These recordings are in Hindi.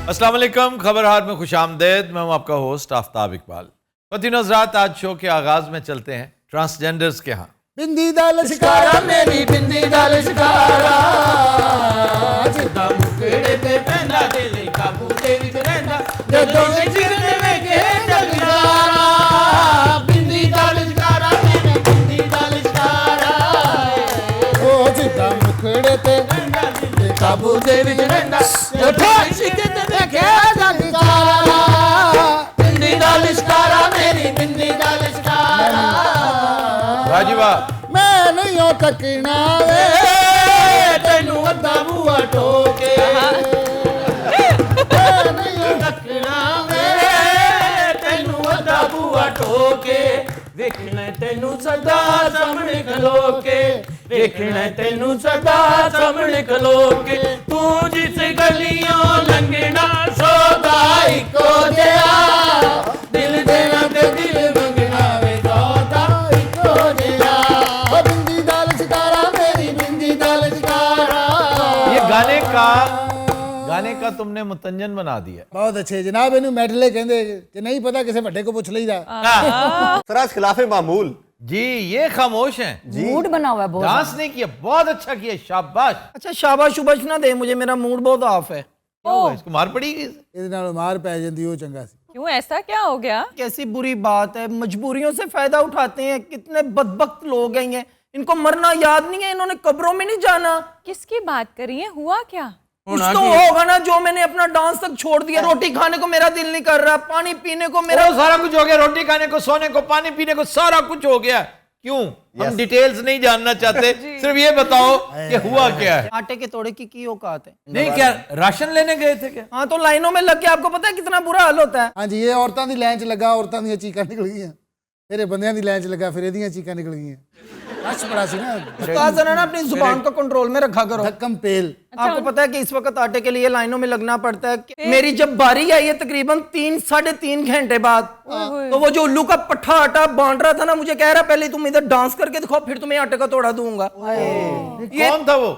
अस्सलाम वालेकुम, खबरहार में खुशामदेद। मैं हूं आपका होस्ट आफ्ताब इकबाल। ख़वातीन हज़रात, आज शो के आगाज़ में चलते हैं ट्रांसजेंडर्स के यहाँ। बिंदी दा लश्कारा मेरी बिंदी दा लश्कारा जिद्दां मुकड़े ते पैंदा दिल काबू दे विच रहिंदा जदों जिगर दे वेखे जगदारा बिंदी दा लश्कारा मेरी बिंदी दा लश्कारा ओ जिद्दां मुकड़े ते पैंदा दिल काबू दे विच रहिंदा जदों जिगर दे वेखे जगदारा बिंदी दा लश्कारा मेरी बिंदी दा लश्कारा वाह जी वाह। मैं नहीं हो तकना वे तेनू अद्धा बुआ ठोके मैं नहीं हो तकना वे तेनू अद्धा बुआ ठोके वेखना तेनू सदा सामने खलो के वेखना तेनू सदा सामने खलो के तू जिस गलियों लंघना सौदा इको जिहा दिल देना ते दिल मंगना वे सौदा इको जिहा ओ बिंदी दा लश्कारा मेरी बिंदी दा लश्कारा। ये गाने का तुमने मुतंजन बना दिया। बहुत अच्छे जनाब, इन्हू मेडले कहंदे जे नहीं पता किसी बड़े को पूछ लीदा। सर आज खिलाफे मामूल जी, ये खामोश हैं। मूड बना हुआ है बहुत। डांस नहीं किया, बहुत अच्छा किया, शाबाश। अच्छा शाबाश शुबाश ना दे मुझे, मेरा मूड बहुत ऑफ है। क्या हुआ, इसको मार पड़ी? ਇਹਦੇ ਨਾਲ ਮਾਰ ਪੈ ਜਾਂਦੀ ਉਹ ਚੰਗਾ ਸੀ। क्यों, ऐसा क्या हो गया? कैसी बुरी बात है, मजबूरियों से फायदा उठाते हैं। कितने बदबख्त लोग हैं ये, इनको मरना याद नहीं है, इन्होंने कब्रों में नहीं जाना। किसकी बात कर रही है, हुआ क्या? कुछ तो होगा ना, जो मैंने अपना डांस तक छोड़ दिया। रोटी खाने को मेरा दिल नहीं कर रहा, पानी पीने को मेरा सारा कुछ हो गया, रोटी खाने को, सोने को, पानी पीने को, सारा कुछ हो गया। क्यों? हम डिटेल्स नहीं जानना चाहते, सिर्फ ये बताओ कि हुआ क्या है। आटे के तोड़े की औकात है। नहीं, क्या राशन लेने गए थे क्या? हाँ तो लाइनों में लग के आपको पता है कितना बुरा हाल होता है। ਹਾਂਜੀ ਇਹ ਔਰਤਾਂ ਦੀ ਲਾਈਨ 'ਚ ਲੱਗਾ, ਔਰਤਾਂ ਦੀਆਂ ਚੀਕਾਂ ਨਿਕਲ ਗਈਆਂ, ਫਿਰ ਇਹ ਬੰਦਿਆਂ ਦੀ ਲਾਈਨ 'ਚ ਲੱਗਾ, ਫਿਰ ਇਹਦੀਆਂ ਚੀਕਾਂ ਨਿਕਲ ਗਈਆਂ। रश बड़ा सी ना। उस्ताद जरा ना अपनी जुबान को कंट्रोल में रखा करो। धक्कम पेल। आपको पता है कि इस वक्त आटे के लिए लाइनों में लगना पड़ता है। मेरी जब बारी आई है तकरीबन 3-3.5 घंटे बाद, तो वो जो उल्लू का पट्ठा आटा बांट रहा था ना, मुझे कह रहा पहले तुम इधर डांस करके दिखाओ, फिर तुम्हें आटे का तोड़ा दूंगा। कौन था वो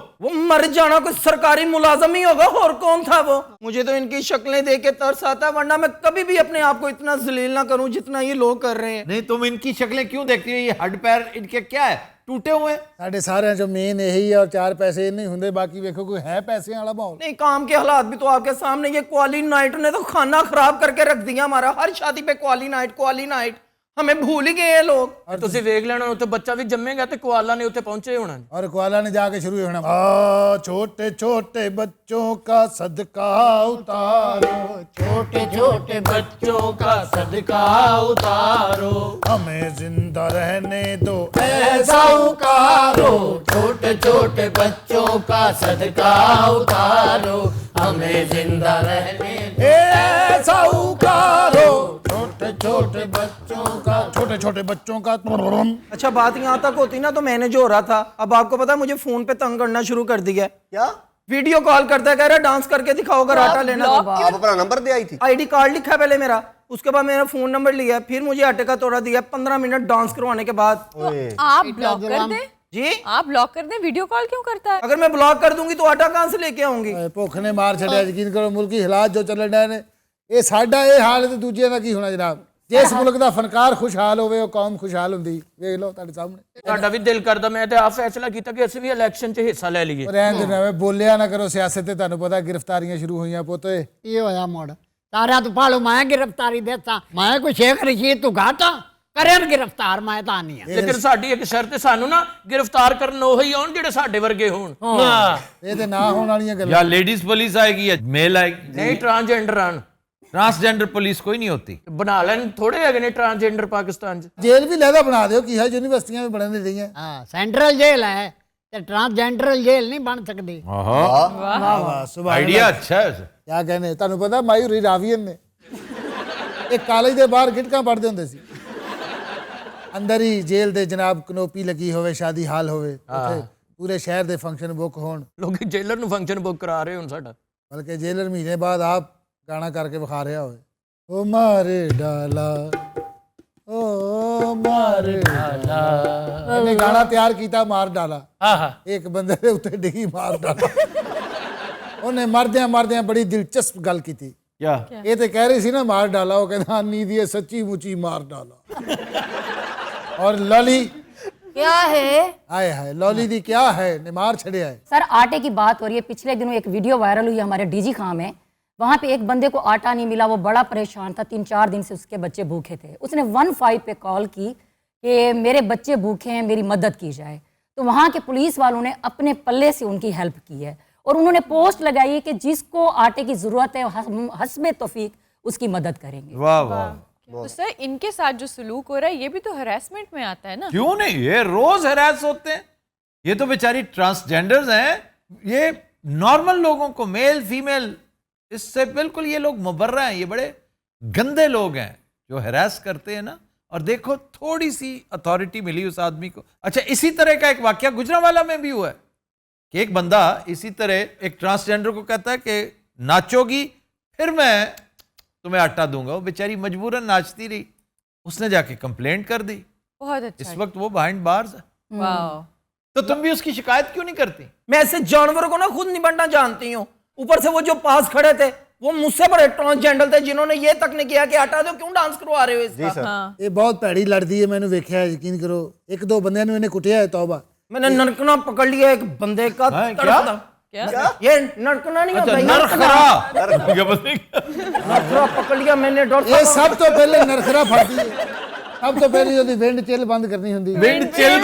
मर जाना, कोई सरकारी मुलाजम ही होगा, और कौन था वो? मुझे तो इनकी शक्लें देख के तरस आता, वरना मैं कभी भी अपने आप को इतना जलील ना करूं जितना ये लोग कर रहे हैं। नहीं, तुम इनकी शक्लें क्यों देखती हो? ये हड्ड पैर इनके क्या है, टूटे हुए? ਸਾਡੇ ਸਾਰਿਆਂ 'ਚੋਂ ਮੇਨ ਇਹੀ ਹੈ, और 4 पैसे नहीं ਹੁੰਦੇ, बाकी देखो कोई है पैसे वाला माहौल नहीं। काम के हालात भी तो आपके सामने। ये क्वाली नाइट ने तो खाना खराब करके रख दिया हमारा। हर शादी पे क्वाली नाइट, हमें भूल ही गए लोग। ਤੁਸੀਂ ਵੇਖ ਲੈਣਾ ਉੱਥੇ ਬੱਚਾ ਵੀ ਜੰਮੇਗਾ ਤੇ ਕੁਆਲਾ ਨੇ ਉੱਥੇ ਪਹੁੰਚੇ ਹੋਣਾ। और कुआला ने जाके शुरू होना, छोटे छोटे बच्चों का सदका उतारो, छोटे छोटे बच्चों का सदका उतारो, हमें जिंदा रहने दो ऐसा उतारो, छोटे छोटे बच्चों का सदका उतारो, हमें जिंदा रहने दो ऐसा उतारो, छोटे छोटे बच्चों का, छोटे छोटे बच्चों का। अच्छा बात यहाँ तक होती ना तो मैंने जो हो रहा था, अब आपको पता है मुझे फोन पे तंग करना शुरू कर दिया। क्या वीडियो कॉल करता है, कह रहा डांस करके दिखाओ अगर आटा लेना तो। आप अपना नंबर दे आई थी? आईडी कार्ड लिखा है पहले मेरा, उसके बाद मेरा फोन नंबर लिया, फिर मुझे आटे का तोड़ा दिया 15 मिनट डांस करवाने के बाद। आप ब्लॉक कर दे जी, आप ब्लॉक कर दे। वीडियो कॉल क्यों करता है? अगर मैं ब्लॉक कर दूंगी तो आटा कहां से लेके आऊंगी? भुख ने मार छड़िया, यकीन करो मुल्की हालात जो चलन डे ने, ये साडा ये हाल है तो दूजे का की होना जनाब। जिस मुल्क का फनकार खुशहाल होवे, वो कौम खुशहाल हुंदी। देख लो ਤੁਹਾਡੇ ਸਾਹਮਣੇ। ਤੁਹਾਡਾ ਵੀ ਦਿਲ ਕਰਦਾ, ਮੈਂ ਤੇ ਆਪ ਫੈਸਲਾ ਕੀਤਾ ਕਿ ਅਸੀਂ ਵੀ ਇਲੈਕਸ਼ਨ 'ਚ ਹਿੱਸਾ ਲੈ ਲਈਏ। ਰਹਿਣ ਦੇ ਨਾ, ਬੋਲਿਆ ਨਾ ਕਰੋ ਸਿਆਸਤ ਤੇ। ਤੁਹਾਨੂੰ ਪਤਾ ਗ੍ਰਿਫਤਾਰੀਆਂ ਸ਼ੁਰੂ ਹੋਈਆਂ ਪੁੱਤੇ। ਇਹ ਹੋਇਆ ਮੋੜ ਸਾਰਿਆਂ ਤੋਂ ਭਾਲੋ ਮੈਂ ਗ੍ਰਿਫਤਾਰੀ ਦਿੱਤਾ, ਮੈਂ ਕੋਈ ਸ਼ੇਖ ਰਸ਼ੀਦ ਤੂੰ ਘਾਟਾ ਕਰਿਆ ਗ੍ਰਿਫਤਾਰ, ਮੈਂ ਤਾਂ ਨਹੀਂ ਆ। ਲੇਕਿਨ ਸਾਡੀ ਇੱਕ ਸ਼ਰਤ ਹੈ, ਸਾਨੂੰ ਨਾ ਗ੍ਰਿਫਤਾਰ ਕਰਨ ਉਹੀ ਆਉਣ ਜਿਹੜੇ ਸਾਡੇ ਵਰਗੇ ਹੋਣ। ਇਹ ਤੇ ਨਾ ਹੋਣ ਵਾਲੀਆਂ ਗੱਲਾਂ। या लेडीज पुलिस आएगी या मेल आएगी? ਨਹੀਂ ਟਰਾਂਸਜੈਂਡਰ ਆਣ। ट्रांसजेंडर पुलिस कोई नहीं होती। ਬਣਾ ਲੈਣ, ਥੋੜੇ ਹੈਗੇ ਨੇ ਟਰਾਂਸਜੈਂਡਰ ਪਾਕਿਸਤਾਨ 'ਚ। ਜੇਲ੍ਹ ਵੀ ਲੈਦਾ ਬਣਾ ਦਿਓ, ਕੀ ਹੈ ਯੂਨੀਵਰਸਿਟੀਆਂ ਵੀ ਬਣਨ ਰਹੀਆਂ। ਹਾਂ ਸੈਂਟਰਲ ਜੇਲ੍ਹ ਹੈ ਤੇ ਟ੍ਰਾਂਸਜੈਂਡਰਲ ਜੇਲ੍ਹ ਨਹੀਂ ਬਣ ਸਕਦੀ। ਵਾਹ ਵਾਹ, ਸੁਭਾਨ आइडिया अच्छा है। क्या कहने। ਤੁਹਾਨੂੰ ਪਤਾ ਮਾਯੂਰੀ ਰਾਵੀਅਨ ਨੇ ਇੱਕ ਕਾਲਜ ਦੇ ਬਾਹਰ ਗਿਟਕਾਂ ਪੜ੍ਹਦੇ ਹੁੰਦੇ ਸੀ, ਅੰਦਰ ਹੀ ਜੇਲ੍ਹ ਦੇ ਜਨਾਬ ਕਨੋਪੀ ਲੱਗੀ ਹੋਵੇ, ਸ਼ਾਦੀ ਹਾਲ ਹੋਵੇ, ਉੱਥੇ ਪੂਰੇ ਸ਼ਹਿਰ ਦੇ ਫੰਕਸ਼ਨ ਬੁੱਕ ਹੋਣ। ਲੋਕੀ ਜੇਲਰ ਨੂੰ ਫੰਕਸ਼ਨ ਬੁੱਕ ਕਰਾ ਰਹੇ ਹੁਣ ਸਾਡਾ। ਬਲਕਿ ਜੇਲਰ ਮਹੀਨੇ ਬਾਅਦ ਆਪ ਗਾਣਾ ਕਰਕੇ ਵਿਖਾ ਰਿਹਾ ਹੋਵੇ, ਉਹ ਮਾਰੇ ਡਾਲਾ ओ मार डाला, मैंने गाना तैयार किया मार डाला, एक बंदे ने उत्ते डिगी मार डाला। ਉਹਨੇ ਮਰਦਿਆਂ ਬੜੀ ਦਿਲਚਸਪ ਗੱਲ ਕੀਤੀ। क्या ਇਹ ਤੇ ਕਹਿ ਰਹੀ ਸੀ ਨਾ ਮਾਰ ਡਾਲਾ, ਉਹ ਕਹਿੰਦਾ ਨੀਂਦ ਇਹ ਸੱਚੀ ਮੁੱਚੀ ਮਾਰ डाला। और लॉली क्या है आए हाय लॉली दी क्या है ने मार छड़िया है। सर? आटे की बात हो रही है। पिछले दिनों एक वीडियो वायरल हुई हमारे डीजी खां में। वहाँ पे एक बंदे को आटा नहीं मिला, वो बड़ा परेशान था, 3-4 दिन से उसके बच्चे भूखे थे। उसने 15 पे कॉल की कि मेरे बच्चे भूखे हैं, मेरी मदद की जाए। तो वहाँ के पुलिस वालों ने अपने पल्ले से उनकी हेल्प की है और उन्होंने पोस्ट लगाई है कि जिसको आटे की ज़रूरत है हस्बे तौफीक उसकी मदद करेंगे। वाह वाह। तो सर इनके साथ जो सलूक हो रहा है ये भी तो हरासमेंट में आता है ना? क्यों नहीं, ये रोज हरास होते हैं। ये तो बेचारी ट्रांसजेंडर्स हैं, ये नॉर्मल लोगों को, मेल फीमेल, इससे बिल्कुल ये लोग मुबर्रा हैं। ये बड़े गंदे लोग हैं जो हरास करते हैं ना। और देखो थोड़ी सी अथॉरिटी मिली उस आदमी को। अच्छा, इसी तरह का एक वाकया गुजरांवाला में भी हुआ है कि एक बंदा इसी तरह एक ट्रांसजेंडर को कहता है कि नाचोगी फिर मैं तुम्हें आटा दूंगा। वो बेचारी मजबूरन नाचती रही, उसने जाके कंप्लेंट कर दी। बहुत अच्छा। इस वक्त वो बिहाइंड बार्स है। वाह। तो तुम भी उसकी शिकायत क्यों नहीं करती? मैं ऐसे जानवरों को ना खुद नहीं बनना जानती हूँ। ऊपर से वो जो पास खड़े थे वो मुझसे बड़े ट्रांसजेंडर थे जिन्होंने ये तक नहीं किया कि हटा दो, क्यों डांस करवा रहे हो इसका? जी सर। हाँ। ਇਹ ਬਹੁਤ ਭੈੜੀ ਲੜਦੀ ਹੈ, ਮੈਨੂੰ ਵੇਖਿਆ ਹੈ, ਯਕੀਨ ਕਰੋ। ਇੱਕ ਦੋ ਬੰਦਿਆਂ ਨੂੰ ਇਹਨੇ ਕੁੱਟਿਆ ਹੈ, ਤੌਬਾ। मैंने नरकना पकड़ लिया एक बंदे का। हाँ, तड़पता। क्या? ये नरकना नहीं होता, नरखरा। नरकना पकड़ लिया मैंने। ਇਹ ਸਭ ਤੋਂ ਪਹਿਲੇ ਨਰਖਰਾ ਫੜਦੀ ਹੈ। ਸਭ ਤੋਂ ਪਹਿਲੇ ਉਹਦੀ ਵਿੰਡ ਚਿੱਲ ਬੰਦ ਕਰਨੀ ਹੁੰਦੀ ਹੈ। Wind chill.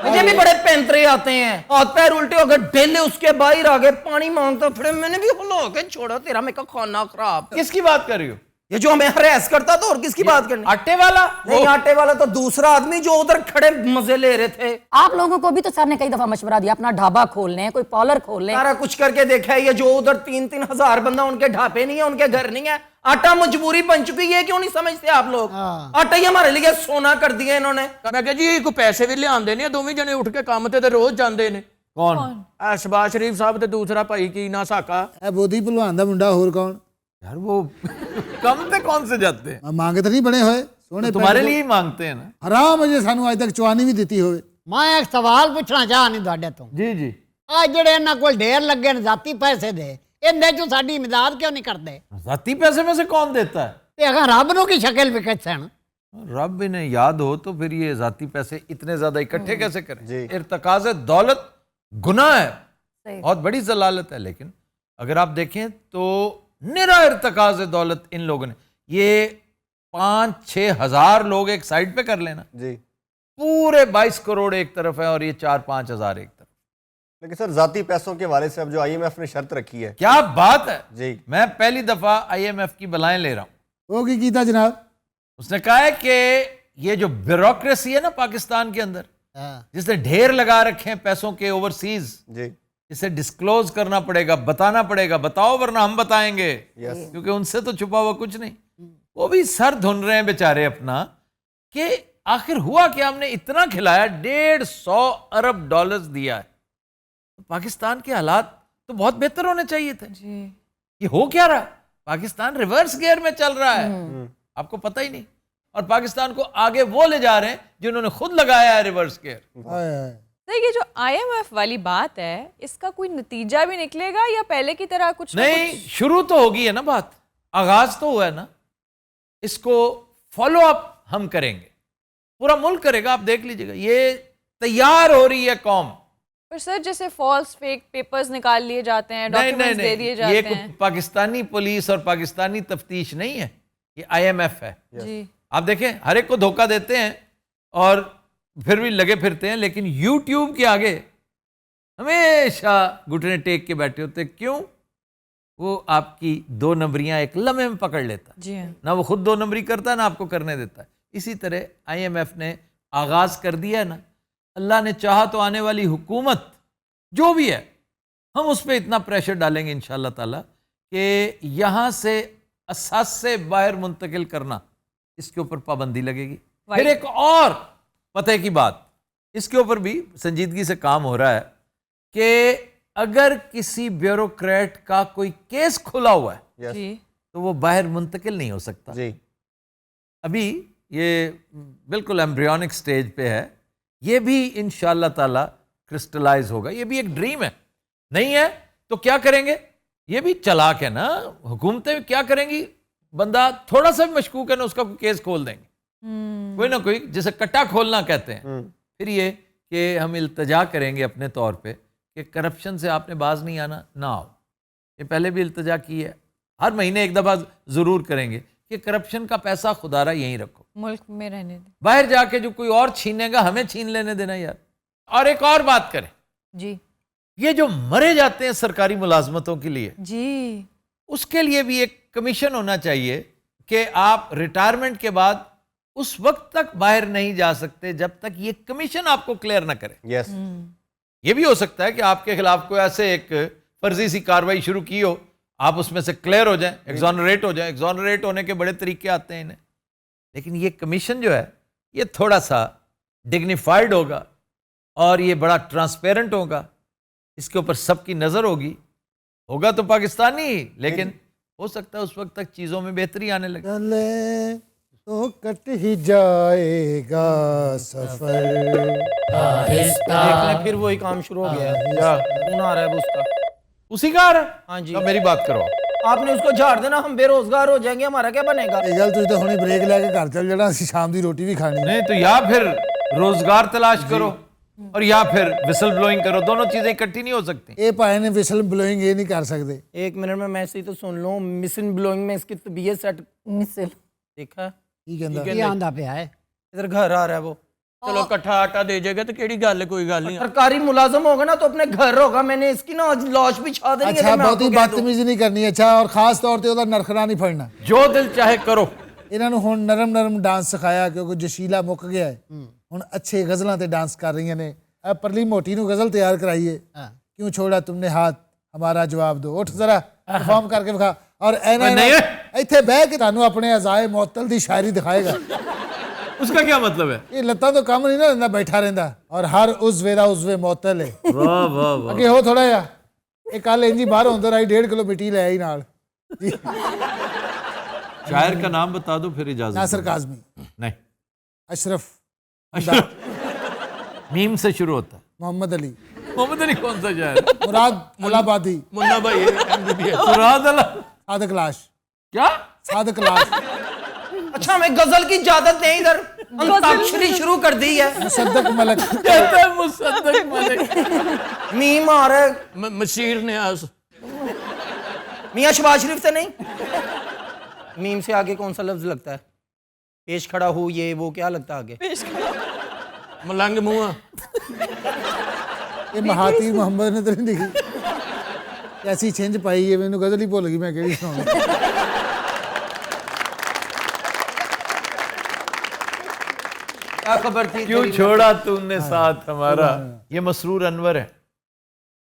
मुझे भी बड़े पैंतरे आते हैं, हाथ पैर उल्टे हो गए, ढेले उसके बाहर आ गए, पानी मांगता फिर मैंने भी हुलो के छोड़ा, तेरा मेरा खाना खराब। किसकी बात कर रही हो? ये जो हमें हरास करता था, और किसकी बात करनी? आटे वाला? नहीं, आटे वाला तो दूसरा आदमी जो उधर खड़े मजे ले रहे थे। आप लोगों को भी तो सर ने कई दफा मशवरा दिया अपना ढाबा खोल लें, कोई पार्लर खोल लें। सारा कुछ करके देखा है। ये जो उधर 3-3 हजार बंदा, उनके ढाबे नहीं है, उनके घर नहीं है। आटा मजबूरी बन चुकी है, क्यों नहीं समझते आप लोग? आटा ही हमारे लिए सोना कर दिया इन्होंने। ਮੈਂ ਕਿਹਾ ਜੀ ਕੋਈ ਪੈਸੇ ਵੀ ਲਿਆਉਂਦੇ ਨੇ, ਦੋਵੇਂ ਜਣੇ ਉੱਠ ਕੇ ਕੰਮ ਤੇ ਰੋਜ਼ ਜਾਂਦੇ ਨੇ। कौन? ਆ ਸ਼ਬਾਸ਼ ਸ਼ਰੀਫ ਸਾਹਿਬ ਤੇ ਦੂਸਰਾ ਭਾਈ ਕੀ ਨਾ ਸਾਕਾ। ਇਹ ਬੋਧੀ ਭਲਵਾਨ ਦਾ ਮੁੰਡਾ, ਹੋਰ ਕੌਣ? यार वो कम से कौन से जाते हैं? ਮੰਗ ਤਾਂ ਨਹੀਂ ਬਣੇ ਹੋਏ ਸੋਹਣੇ। तुम्हारे लिए ही मांगते हैं ना। ਹਰਾਮ ਅਜੇ ਸਾਨੂੰ ਅੱਜ ਤੱਕ ਚਵਾਨੀ ਵੀ ਦਿੱਤੀ ਹੋਵੇ। ਮੈਂ ਇੱਕ ਸਵਾਲ ਪੁੱਛਣਾ ਚਾਹਨੀ ਤੁਹਾਡੇ ਤੋਂ। जी जी। ਆ ਜਿਹੜੇ ਇਹਨਾਂ ਕੋਲ ਢੇਰ ਲੱਗੇ ਨੇ ਜ਼ਾਤੀ ਪੈਸੇ ਦੇ, ਇਹਦੇ ਚੋਂ ਸਾਡੀ ਇਮਦਾਦ ਕਿਉਂ ਨਹੀਂ ਕਰਦੇ? जाती पैसे में से कौन देता है? ਤੇ ਅਗਰ ਰੱਬ ਨੂੰ ਕੀ ਸ਼ਕਲ ਵਿਖੇ ਸਨ? रब इन्हें याद हो तो फिर ये जाती पैसे इतने ज्यादा इकट्ठे कैसे करें? जी। इर्तकाज दौलत गुनाह है, सही। बहुत बड़ी जलालत है। लेकिन अगर आप देखें तो निरा इर्तकाज दौलत इन लोगों ने, ये 5-6 हजार लोग एक साइड पे कर लेना, जी। पूरे 22 करोड़ एक तरफ है और ये 4-5 हजार एक तरफ। लेकिन सर जाती पैसों के हवाले से अब जो IMF ने शर्त रखी है। क्या बात है। जी। मैं पहली दफा IMF की बलाएं ले रहा हूं। ਉਹ ਕੀ ਕੀਤਾ ਜਨਾਬ? उसने कहा है कि ये जो ब्यूरोक्रेसी है ना पाकिस्तान के अंदर, जिसने ढेर लगा रखे हैं पैसों के ओवरसीज, जी। इसे डिस्क्लोज करना पड़ेगा, बताना पड़ेगा। बताओ वरना हम बताएंगे। यस। क्योंकि उनसे तो छुपा हुआ कुछ नहीं। वो भी सर धुन रहे हैं बेचारे अपना कि आखिर हुआ क्या, हमने इतना खिलाया, $150 अरब दिया है। तो पाकिस्तान के हालात तो बहुत बेहतर होने चाहिए थे। ये हो क्या रहा? पाकिस्तान रिवर्स गियर में चल रहा है, आपको पता ही नहीं। और पाकिस्तान को आगे वो ले जा रहे हैं जिन्होंने खुद लगाया है रिवर्स गियर। ਹਾਏ ਹਾਏ। सर ये जो IMF वाली बात है इसका कोई नतीजा भी निकलेगा या पहले की तरह कुछ ना नहीं, कुछ? शुरू तो होगी है ना बात, आगाज तो हुआ है ना। इसको फॉलो अप हम करेंगे, पूरा मुल्क करेगा, आप देख लीजिएगा। ये तैयार हो रही है कौम। पर सर जैसे फॉल्स फेक पेपर्स निकाल लिए जाते हैं, नहीं नहीं डॉक्यूमेंट्स दे दिए नहीं, जाते ये हैं। पाकिस्तानी पुलिस और पाकिस्तानी तफ्तीश नहीं है, ये IMF है। जी। आप देखें, हर एक को धोखा देते हैं और फिर भी लगे फिरते हैं। लेकिन YouTube के आगे हमेशा घुटने टेक के बैठे होते। क्यों? वो आपकी 2 नंबरियां एक लम्हे में पकड़ लेता है। जी हाँ। ना वो खुद 2 नंबरी करता है ना आपको करने देता है। इसी तरह IMF ने आगाज कर दिया है ना। अल्लाह ने चाहा तो आने वाली हुकूमत जो भी है, हम उस पर इतना प्रेशर डालेंगे इंशाअल्लाह ताला कि यहाँ से असासे बाहर मुंतकिल करना, इसके ऊपर पाबंदी लगेगी। फिर एक और पते की बात, इसके ऊपर भी संजीदगी से काम हो रहा है कि अगर किसी ब्यूरोक्रेट का कोई केस खुला हुआ है यस। जी। तो वो बाहर मुंतकिल नहीं हो सकता। जी। अभी ये बिल्कुल एम्ब्रियोनिक स्टेज पे है, ये भी इंशाअल्लाह ताला क्रिस्टलाइज होगा। ये भी एक ड्रीम है, नहीं है तो क्या करेंगे? ये भी चालाक है ना, हुकूमतें क्या करेंगी, बंदा थोड़ा सा भी मशकूक है ना, उसका कोई केस खोल देंगे, कोई ना कोई, जैसे कट्टा खोलना कहते हैं। फिर ये कि हम इल्तजा करेंगे अपने तौर पे कि करप्शन से आपने बाज नहीं आना, ना आओ। ये पहले भी इल्तजा की है, हर महीने एक दफ़ा ज़रूर करेंगे कि करप्शन का पैसा खुदारा यहीं रखो, मुल्क में रहने दे बाहर जाके जो कोई और छीनेगा हमें छीन लेने देना यार। और एक और बात करें, जी ये जो मरे जाते हैं सरकारी मुलाजमतों के लिए, जी, उसके लिए भी एक कमीशन होना चाहिए कि आप रिटायरमेंट के बाद उस वक्त तक बाहर नहीं जा सकते जब तक ये कमीशन आपको क्लियर ना करे। यस, ये भी हो सकता है कि आपके खिलाफ कोई ऐसे एक फर्जी सी कार्रवाई शुरू की हो, आप उसमें से क्लियर हो जाएं, एग्जॉनरेट हो जाएं। एग्जॉनरेट होने के बड़े तरीके आते हैं इन्हें, लेकिन ये कमीशन जो है ये थोड़ा सा डिग्निफाइड होगा और ये बड़ा ट्रांसपेरेंट होगा, इसके ऊपर सबकी नज़र होगी। होगा तो पाकिस्तानी ही, लेकिन हो सकता है उस वक्त तक चीज़ों में बेहतरी आने लगे। चले तो कट ही जाएगा सफर आहिस्ता। देख ले, फिर वही काम शुरू हो गया है। कौन आ रहा है अब उसका? उसी का आ रहा है? हाँ जी। अब मेरी बात करो। आपने उसको झाड़ देना, हम बेरोजगार हो जाएंगे, हमारा क्या बनेगा? ਇਹ ਗੱਲ ਤੁਸੀਂ ਤਾਂ ਹੁਣੇ ਬ੍ਰੇਕ ਲੈ ਕੇ ਘਰ ਚੱਲ ਜਾਣਾ, ਅਸੀਂ ਸ਼ਾਮ ਦੀ ਰੋਟੀ ਵੀ ਖਾਣੀ। नहीं तो या फिर रोजगार तलाश करो और या फिर विसल ब्लोइंग करो, दोनों चीजें इकट्ठी नहीं हो सकती। ਇਹ ਭਾਏ ਨੇ ਵਿਸਲ ਬਲੋਇੰਗ ਇਹ ਨਹੀਂ ਕਰ ਸਕਦੇ। एक मिनट में मैं सही तो सुन लूं, मिसिन ब्लोइंग में इसकी तबीयत सेट मिसल देखा है? ਕੀ ਕਹਿੰਦਾ? ਕੀ ਆਂਦਾ ਪਿਆ ਹੈ? इधर घर आ रहा है वो। ਚਲੋ ਇਕੱਠਾ ਆਟਾ ਦੇ ਜਾਏਗਾ ਤੇ ਕਿਹੜੀ ਗੱਲ ਹੈ, ਕੋਈ ਗੱਲ ਨਹੀਂ। सरकारी मुलाजम होगा ना तो अपने घर होगा। मैंने इसकी ना आज लॉज भी छा देनी है। ਅੱਛਾ, ਬਹੁਤੀ ਬਦਤਮੀਜ਼ੀ ਨਹੀਂ ਕਰਨੀ। ਅੱਛਾ, ਔਰ ਖਾਸ ਤੌਰ ਤੇ ਉਹਦਾ ਨਰਖੜਾ ਨਹੀਂ ਫੜਨਾ। जो दिल चाहे करो। ਇਹਨਾਂ ਨੂੰ ਹੁਣ ਨਰਮ ਨਰਮ ਡਾਂਸ ਸਿਖਾਇਆ ਕਿਉਂਕਿ ਜਸ਼ੀਲਾ ਮੁੱਕ ਗਿਆ ਹੈ। ਹੁਣ ਅੱਛੇ ਗਜ਼ਲਾਂ ਤੇ ਡਾਂਸ ਕਰ ਰਹੀਆਂ ਨੇ। ਆ ਪਰਲੀ ਮੋਟੀ ਨੂੰ ਗਜ਼ਲ ਤਿਆਰ ਕਰਾਈਏ, ਕਿਉਂ ਛੋੜਾ ਤੁਮਨੇ ਹਾਥ ਹਮਾਰਾ ਜਵਾਬ ਦੋ। ਉੱਠ ਜ਼ਰਾ ਪਰਫਾਰਮ ਕਰਕੇ ਵਿਖਾ। ਔਰ ਇਹਨਾਂ ਇੱਥੇ ਬਹਿ ਕੇ ਤੁਹਾਨੂੰ ਆਪਣੇ ਅਜ਼ਾਏ ਮੁਅੱਤਲ ਦੀ ਸ਼ਾਇਰੀ ਦਿਖਾਏਗਾ। उसका क्या मतलब है? ਇਹ ਲੱਤਾਂ ਤੋਂ ਕੰਮ ਨਹੀਂ ਨਾ ਲੈਂਦਾ, ਬੈਠਾ ਰਹਿੰਦਾ। ਔਰ ਹਰ ਉਜ਼ਵੇ ਦਾ ਉਜ਼ਵੇ ਮੁਅੱਤਲ ਹੈ। वाह वाह वाह। ਅੱਗੇ ਹੋ ਥੋੜਾ ਜਿਹਾ। ਇਹ ਕੱਲ ਇੰਜੀ ਬਾਹਰ ਹੁੰਦਾ ਰਹੀ 1.5 ਕਿਲੋ ਮਿੱਟੀ ਲੈ ਆਈ ਨਾਲ। शायर का नाम बता दो फिर इजाजत। नासिर काज़मी, नहीं, अशरफ, मीम से शुरू होता है। मोहम्मद अली, मोहम्मद अली कौन सा शायर? मुराद मुलाबादी, मुन्ना भाई MBBS। मुराद अला सादक लाश, क्या? सादक लाश, अच्छा, हमें गजल की इजाजत नहीं, इधर अंताक्षरी शुरू कर दी है। मुसद्दक मलक, कहता है मुसद्दक मलिक। मीम आ रहा है मशीर न्याज। मियां शबाज शरीफ से नहीं। मीम से आगे कौन सा लफ्ज लगता है? पेश खड़ा हो, ये वो क्या लगता है आगे? मलंग मुआ। ये महाती मोहम्मद ने तो नहीं लिखी। कैसी छिंज पाई है, मैंने गजल ही भुल गई मैं केड़ी सुनाऊं। क्या खबर थी? क्यों छोड़ा तूने साथ हमारा, ये मसरूर अनवर है,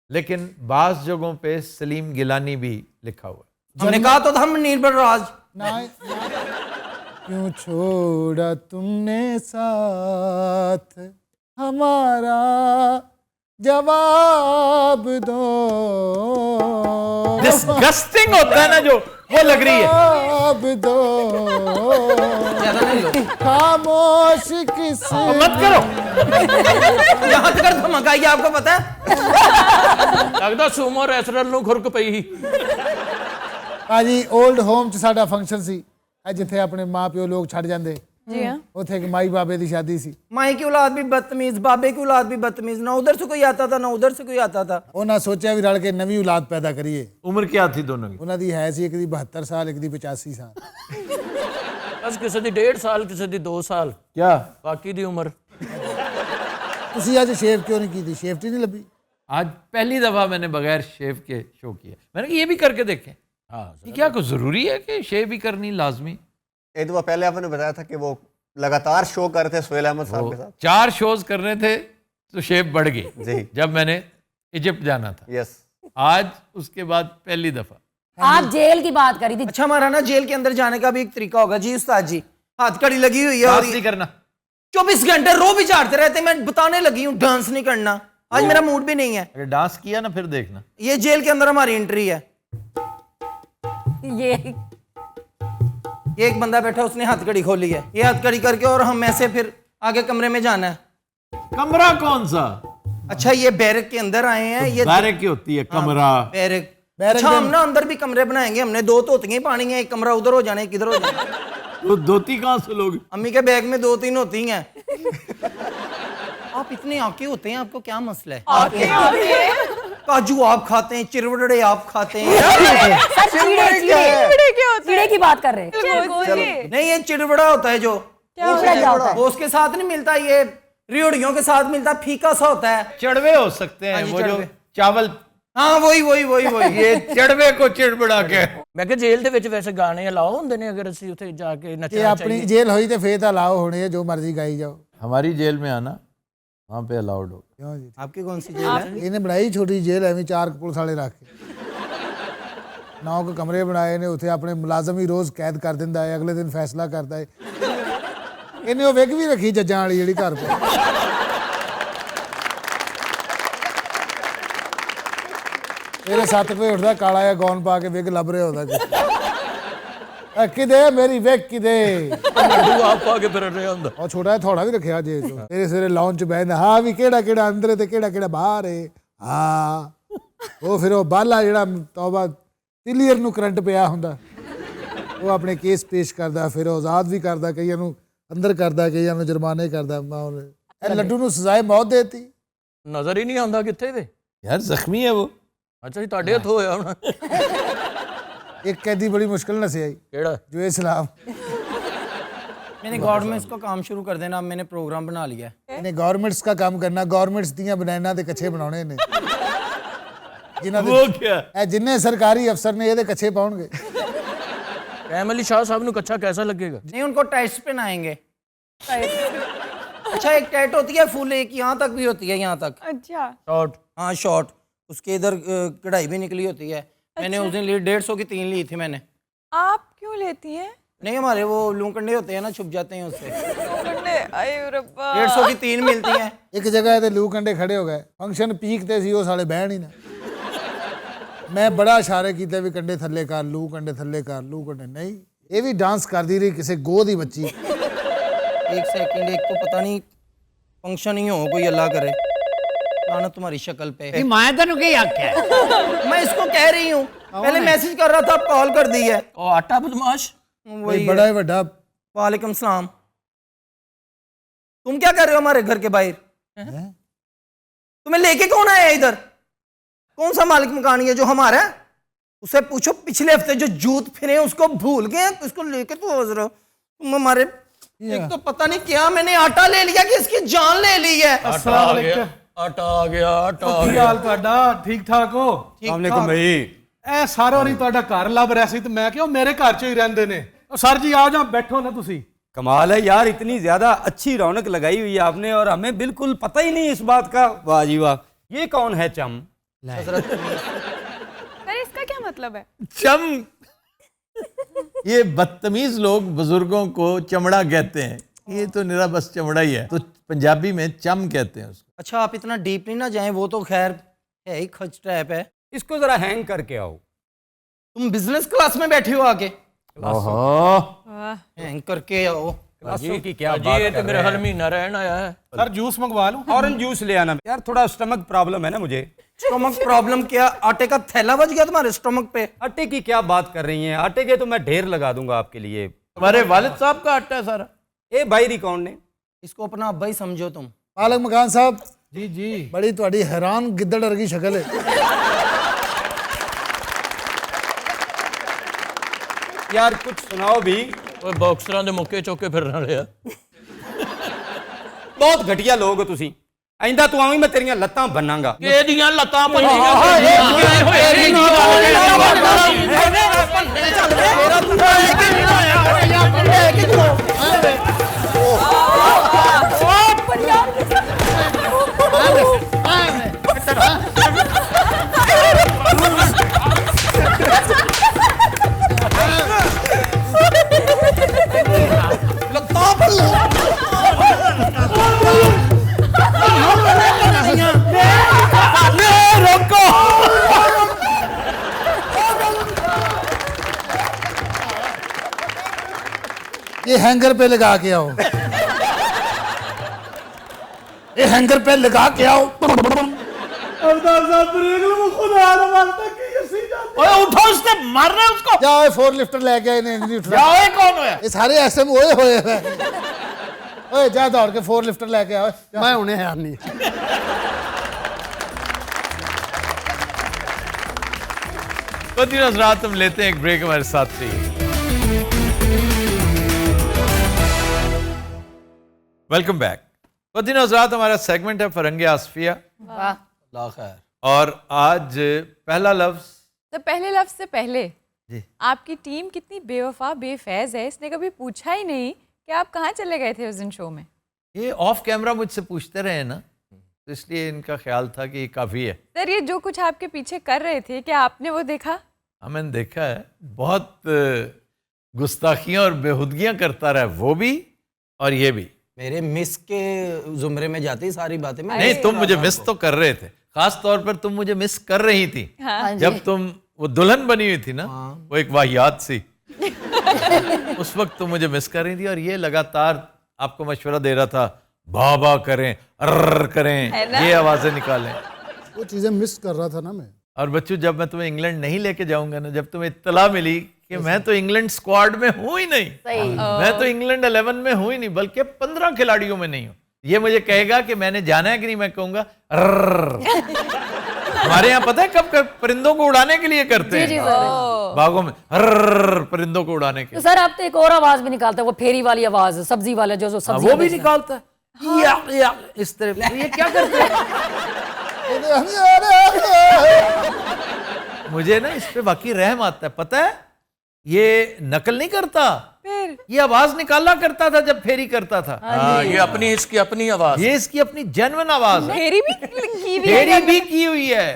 लेकिन बास जगहों पे सलीम गिलानी भी लिखा हुआ है। हमने कहा तो था हम निर्भर राज। क्यों छोड़ा तुमने साथ हमारा जवाब दो। डिस्गस्टिंग होता है ना जो, वो लग रही है। जवाब दो, खामोश किस मत करो। यहाँ तक धमकाई आपको पता है? लगता सूमो रेस्टोरेंट ਨੂੰ ਖੁਰਕ ਪਈ ਸੀ। ਭਾਜੀ 올ਡ ਹੋਮ ਚ ਸਾਡਾ ਫੰਕਸ਼ਨ ਸੀ, ਜਿੱਥੇ ਆਪਣੇ ਮਾਪਿਓ ਲੋਕ ਛੱਡ ਜਾਂਦੇ। जी हाँ। ਉੱਥੇ ਇੱਕ ਮਾਈ ਬਾਬੇ ਦੀ ਸ਼ਾਦੀ ਸੀ। माई की औलाद भी बदतमीज, बाबे की औलाद भी बदतमीज, ना उधर से कोई आता था ना उधर से कोई आता था। ਉਹਨਾਂ ਸੋਚਿਆ ਵੀ ਰਲ ਕੇ ਨਵੀਂ ਔਲਾਦ ਪੈਦਾ ਕਰੀਏ। उम्र क्या थी दोनों की? ਉਹਨਾਂ ਦੀ ਹੈ ਸੀ, ਇੱਕ ਦੀ 72 ਸਾਲ, ਇੱਕ ਦੀ 85 ਸਾਲ। ਬਸ ਕਿਸੇ ਦੀ 1.5 ਸਾਲ, ਕਿਸੇ ਦੀ 2 ਸਾਲ, क्या? ਬਾਕੀ ਦੀ ਉਮਰ। ਤੁਸੀਂ ਅੱਜ ਸ਼ੇਵ ਕਿਉਂ ਨਹੀਂ ਕੀਤੀ? ਸ਼ੇਵਟੀ नहीं ਲੱਭੀ? आज पहली दफा मैंने बगैर शेव के शो किया। मैंने कहा ये भी करके देखें। हाँ, ये क्या कुछ जरूरी है कि शेव भी करनी लाजमी? एक दफा पहले आपने बताया था कि वो लगातार शो कर रहे थे सोहेल अहमद साहब के साथ। 4 शोज करने थे तो शेव बढ़ जी। गई जब मैंने इजिप्ट जाना था। यस, आज उसके बाद पहली दफा। आप जेल की बात करी थी। अच्छा, हमारा ना जेल के अंदर जाने का भी एक तरीका होगा जी उस्ताद जी। हाथ कड़ी लगी हुई है और डांस नहीं करना। 24 घंटे रो भी झाड़ते रहते। मैं बताने लगी हूँ डांस नहीं करना। आज मेरा मूड भी नहीं है। अगर डांस किया ना फिर देखना। ये जेल के अंदर हमारी एंट्री है। ये एक बंदा बैठा, उसने हथकड़ी खोली है। ये हथकड़ी करके और हम ऐसे फिर आगे कमरे में जाना है। कमरा कौन सा? अच्छा ये बैरक के अंदर आए हैं ये बैरक की होती है कमरा। बैरक बैरक अच्छा में- हम ना अंदर भी कमरे बनाएंगे, हमने 2 धोतियां ही पानी है, एक कमरा उधर हो जाने, किधर हो जाने। वो धोती कहाँ से लोगे? अम्मी के बैग में 2-3 होती हैं। आप इतने आके होते हैं, आपको क्या मसला है? काजू आप खाते हैं, चिरवड़े आप खाते हैं। सर कीड़े की बात कर रहे हैं। नहीं ये चिड़बड़ा होता है जो चिड़बड़ा क्या होता है? वो उसके साथ नहीं मिलता, ये रियोड़ियों के साथ मिलता, फीका सा होता है। चढ़वे हो सकते हैं जी, वो जो चढ़वे। चावल, हाँ वही ये चढ़वे को चिड़बड़ा के। ਮੈਂ ਕਿਹਾ ਜੇਲ੍ਹ ਦੇ ਵਿੱਚ ਵੈਸੇ ਗਾਣੇ ਅਲਾਓ ਹੁੰਦੇ ਨੇ ਅਗਰ ਅਸੀਂ ਉੱਥੇ ਜਾ ਕੇ ये ਨੱਚਣਾ अपनी ਚਾਹੀਏ? जेल हुई तो फिर तो अलाउ होने है, जो मर्जी गाई जाओ। हमारी जेल में आना, वहाँ पे अलाउड हो। क्यों जी? आपकी कौन सी जेल है? इन्हें बनाई छोटी जेल एवं 4 पुलिस वाले रख के 9 के कमरे बनाए ने, उत्थे अपने मुलाजम ही रोज़ कैद कर दिंदा है, अगले दिन फैसला करता है। इन्हें वो विग भी रखी जज्जां वाली जिहड़ी घर पे। मेरे 7 वजे उठता काला या गौन पा के विग लभ रहा होता किदे मेरी विग किदे। ਲੱਡੂ ਆਪ ਪਾ ਕੇ ਫਿਰ ਰਿਹਾ ਹੁੰਦਾ। और छोटा जिहा थोड़ा भी रखिया जेल चो, मेरे सवेरे लॉन च बहदा हाँ भी केड़ा अंदर है ते केड़ा बाहर है। हाँ वो फिर वो बाला जिहड़ा तौबा क्लीयर नूं करंट पिया हुंदा, वो अपने केस पेश करदा, फिर आज़ाद भी करदा, कईयां नूं अंदर करदा, कईयां नूं जुर्माने करदा। लड्डू नूं सजाए मौत देती। ਨਜ਼ਰ ਹੀ ਨਹੀਂ ਆਉਂਦਾ ਕਿੱਥੇ ਵੇ। यार जख्मी है वो। ਅੱਛਾ ਜੀ ਤੁਹਾਡੇ ਹੱਥੋਂ ਹੋਇਆ ਹੁਣ। एक कैदी बड़ी मुश्किल न से आई, ਕਿਹੜਾ? जो इस्लाम। मैंने गवर्नमेंट्स का काम शुरू कर देना, अब मैंने प्रोग्राम बना लिया है। इन्हें गवर्नमेंट्स का काम करना, गवर्नमेंट्स दियां बनैना ते कच्छे बनाने ने, जिन्हां वो क्या? जिन्ने सरकारी अफसर ने ये कच्छे पाउणगे। कैम अली शाह साहब ਨੂੰ ਕੱਛਾ कैसा लगेगा? नहीं उनको टाइट्स पहनाएंगे। अच्छा एक टाइट होती है फुल, एक यहाँ तक भी होती है, यहाँ तक। अच्छा शॉर्ट। हाँ शॉर्ट, उसके इधर कढ़ाई भी निकली होती है। मैंने उस दिन ली 150 की 3 ली थी मैंने। आप क्यों लेती हैं? नहीं हमारे वो लूकंडे होते हैं ना, छुप जाते हैं उससे। अरे रब्बा 150 की 3 मिलती हैं। एक जगह ते लू कंडे खड़े हो गए, फंक्शन पीक ते सी, वो साले बहन ही ना। मैं बड़ा इशारे कीते भी कंडे थल्ले कर, लू कंडे थल्ले कर, लू कंडे नहीं। ये भी डांस करती रही किसी गोद ही बच्ची। एक सेकंड, एक तो पता नहीं फंक्शन ही हो कोई, अल्लाह करे ना तुम्हारी शक्ल पे। ये मैं तेन की आख्या है? मैं इसको कह रही हूँ, पहले मैसेज कर रहा था, अब कॉल कर दी है। ਉਹ ਆਟਾ ਬਦਮਾਸ਼। वही बड़ा ही बड़ा। वालेकुम सलाम। तुम क्या कर रहे हो हमारे घर के बाहर? तुम्हें लेके कौन आया इधर? कौन सा मालिक मकान है जो हमारा है? उससे पूछो पिछले हफ्ते जो जूत फिरे उसको भूल गए, इसको लेके तो हंस रहे हो तुम हमारे। एक तो पता नहीं क्या मैंने आटा ले लिया कि इसकी जान ले ली है। ਆਟਾ ਆ ਗਿਆ, ਆਟਾ ਆ ਗਿਆ, ਆਟਾ ਆ ਗਿਆ। ਹਾਲ ਤੁਹਾਡਾ? ਠੀਕ ਠਾਕ ਹੋ? अस्सलाम भाई। ਇਹ ਸਾਰਾ ਵਾਰੀ ਤੁਹਾਡਾ ਘਰ ਲੱਭ ਰਿਹਾ ਸੀ ਤੇ ਮੈਂ ਕਿਹਾ ਮੇਰੇ ਘਰ 'ਚ ਹੀ ਰਹਿੰਦੇ ਨੇ। ਸਰ ਜੀ ਆ ਜਾ, ਬੈਠੋ ਨਾ ਤੁਸੀਂ। कमाल है यार, इतनी ज्यादा अच्छी रौनक लगाई हुई है आपने और हमें बिल्कुल पता ही नहीं इस बात का। वाह जी वाह, ये कौन है चम? अरे इसका क्या मतलब है? चम, ये बदतमीज लोग बुजुर्गों को चमड़ा कहते हैं, ये तो निरा बस चमड़ा ही है, तो पंजाबी में चम कहते हैं उसको। अच्छा आप इतना डीप नहीं ना जाएं, वो तो खैर है ही खच टाइप है। इसको जरा हैंग करके आओ। तुम बिजनेस क्लास में बैठे हो आके? ओहो, हैंग करके आओ। जी की क्या ਜੀ बात ਇਹ कर ਤੇ ਮੇਰਾ रहे ਹਰ हैं। ਮਹੀਨਾ ਰਹਿਣ ਆਇਆ ਹੈ। ਸਰ ਜੂਸ ਮੰਗਵਾ ਲਓ। ऑरेंज जूस ले आना यार, थोड़ा स्टमक प्रॉब्लम है ना मुझे। स्टोमक प्रॉब्लम क्या? आटे का थैला बच गया तुम्हारे स्टोमक पे? आटे की क्या बात कर रही हैं? आटे के तो मैं ढेर लगा दूंगा आपके लिए। हमारे वालिद साहब का आटा है सारा। ए बाहरी कौन ने? इसको अपना अब्बा ही समझो तुम। मालिक मकान साहब ਜੀ ਜੀ। बड़ी ਤੁਹਾਡੀ हैरान गिद्दड़ वर्गी शक्ल है। यार कुछ सुनाओ भी। ਓਏ ਬਾਕਸਰਾਂ ਦੇ ਮੁੱਕੇ ਚੁੱਕ ਕੇ ਫਿਰਨ ਵਾਲੇ ਆ। बहुत घटिया लोग हो तुसी। आइंदा तू आवी मैं तेरियां लत्तां बनांगा। ਇਹਦੀਆਂ ਲੱਤਾਂ ये हैंगर पे लगा के आओ। ये हैंगर पे लगा के आओ। अवतार साहब ब्रेक लो, वो खुद आ रहा मारता कि ऐसे ही जाते। ओए उठो, उसने मारना है उसको। जाओ 4 लिफ्टर लेके आए, नहीं उठ रहा। जाओ, ये कौन है? ये सारे एसएम ओए होए हैं। ओए जा दौड़ के 4 लिफ्टर लेके आओ। मैं उन्हें है नहीं। खुद रात हम लेते हैं एक ब्रेक, हमारे साथ रहिए। Welcome back. खुद रात हमारा सेगमेंट है फरंगे आसफिया। और आज पहला लफ्ज। तो पहले लफ्ज से पहले जी, आपकी टीम कितनी बेवफा बेफैज है, इसने कभी पूछा ही नहीं कि आप कहाँ चले गए थे उस दिन शो में। ये ऑफ कैमरा मुझसे पूछते रहे ना, तो इसलिए इनका ख्याल था कि ये काफ़ी है। सर ये जो कुछ आपके पीछे कर रहे थे, क्या आपने वो देखा? हाँ मैंने देखा है, बहुत गुस्ताखियाँ और बेहुदगियाँ करता रहा, वो भी और ये भी। मेरे मिस के जुमरे में जाती सारी बातें। नहीं, तुम मुझे मिस तो कर रहे थे, खास तौर पर तुम मुझे मिस कर रही थी। हाँ। जब तुम वो दुल्हन बनी हुई थी ना, वो एक वाहियात सी, उस वक्त तुम मुझे मिस कर रही थी और ये लगातार आपको मशवरा दे रहा था, बाबा करें, अर्र करें, ये आवाजें निकालें। वो चीजें मिस कर रहा था ना मैं। और बच्चों, जब मैं तुम्हें इंग्लैंड नहीं लेके जाऊंगा ना, जब तुम्हें इत्तला मिली कि मैं तो इंग्लैंड स्क्वाड में हूं ही नहीं, मैं तो इंग्लैंड 11 में हूं ही नहीं, बल्कि 15 खिलाड़ियों में नहीं हूं, ये मुझे कहेगा कि मैंने जाना है कि नहीं, मैं कहूंगा हमारे यहाँ पता है कब परिंदों को उड़ाने के लिए करते हैं, बागों में परिंदों को उड़ाने के लिए। तो सर आप तो एक और आवाज भी निकालते हैं, वो फेरी वाली आवाज, सब्जी वाला जो सब्जी वो भी निकालता है। या इस तरह ये क्या करते हैं? मुझे ना इस पे वाकई रहम आता है। पता है ये नकल नहीं करता, फिर ये आवाज निकाला करता था जब फेरी करता था। ये अपनी इसकी अपनी आवाज, ये इसकी अपनी जेन्युइन आवाज है। फेरी भी की हुई फेरी भी की हुई है।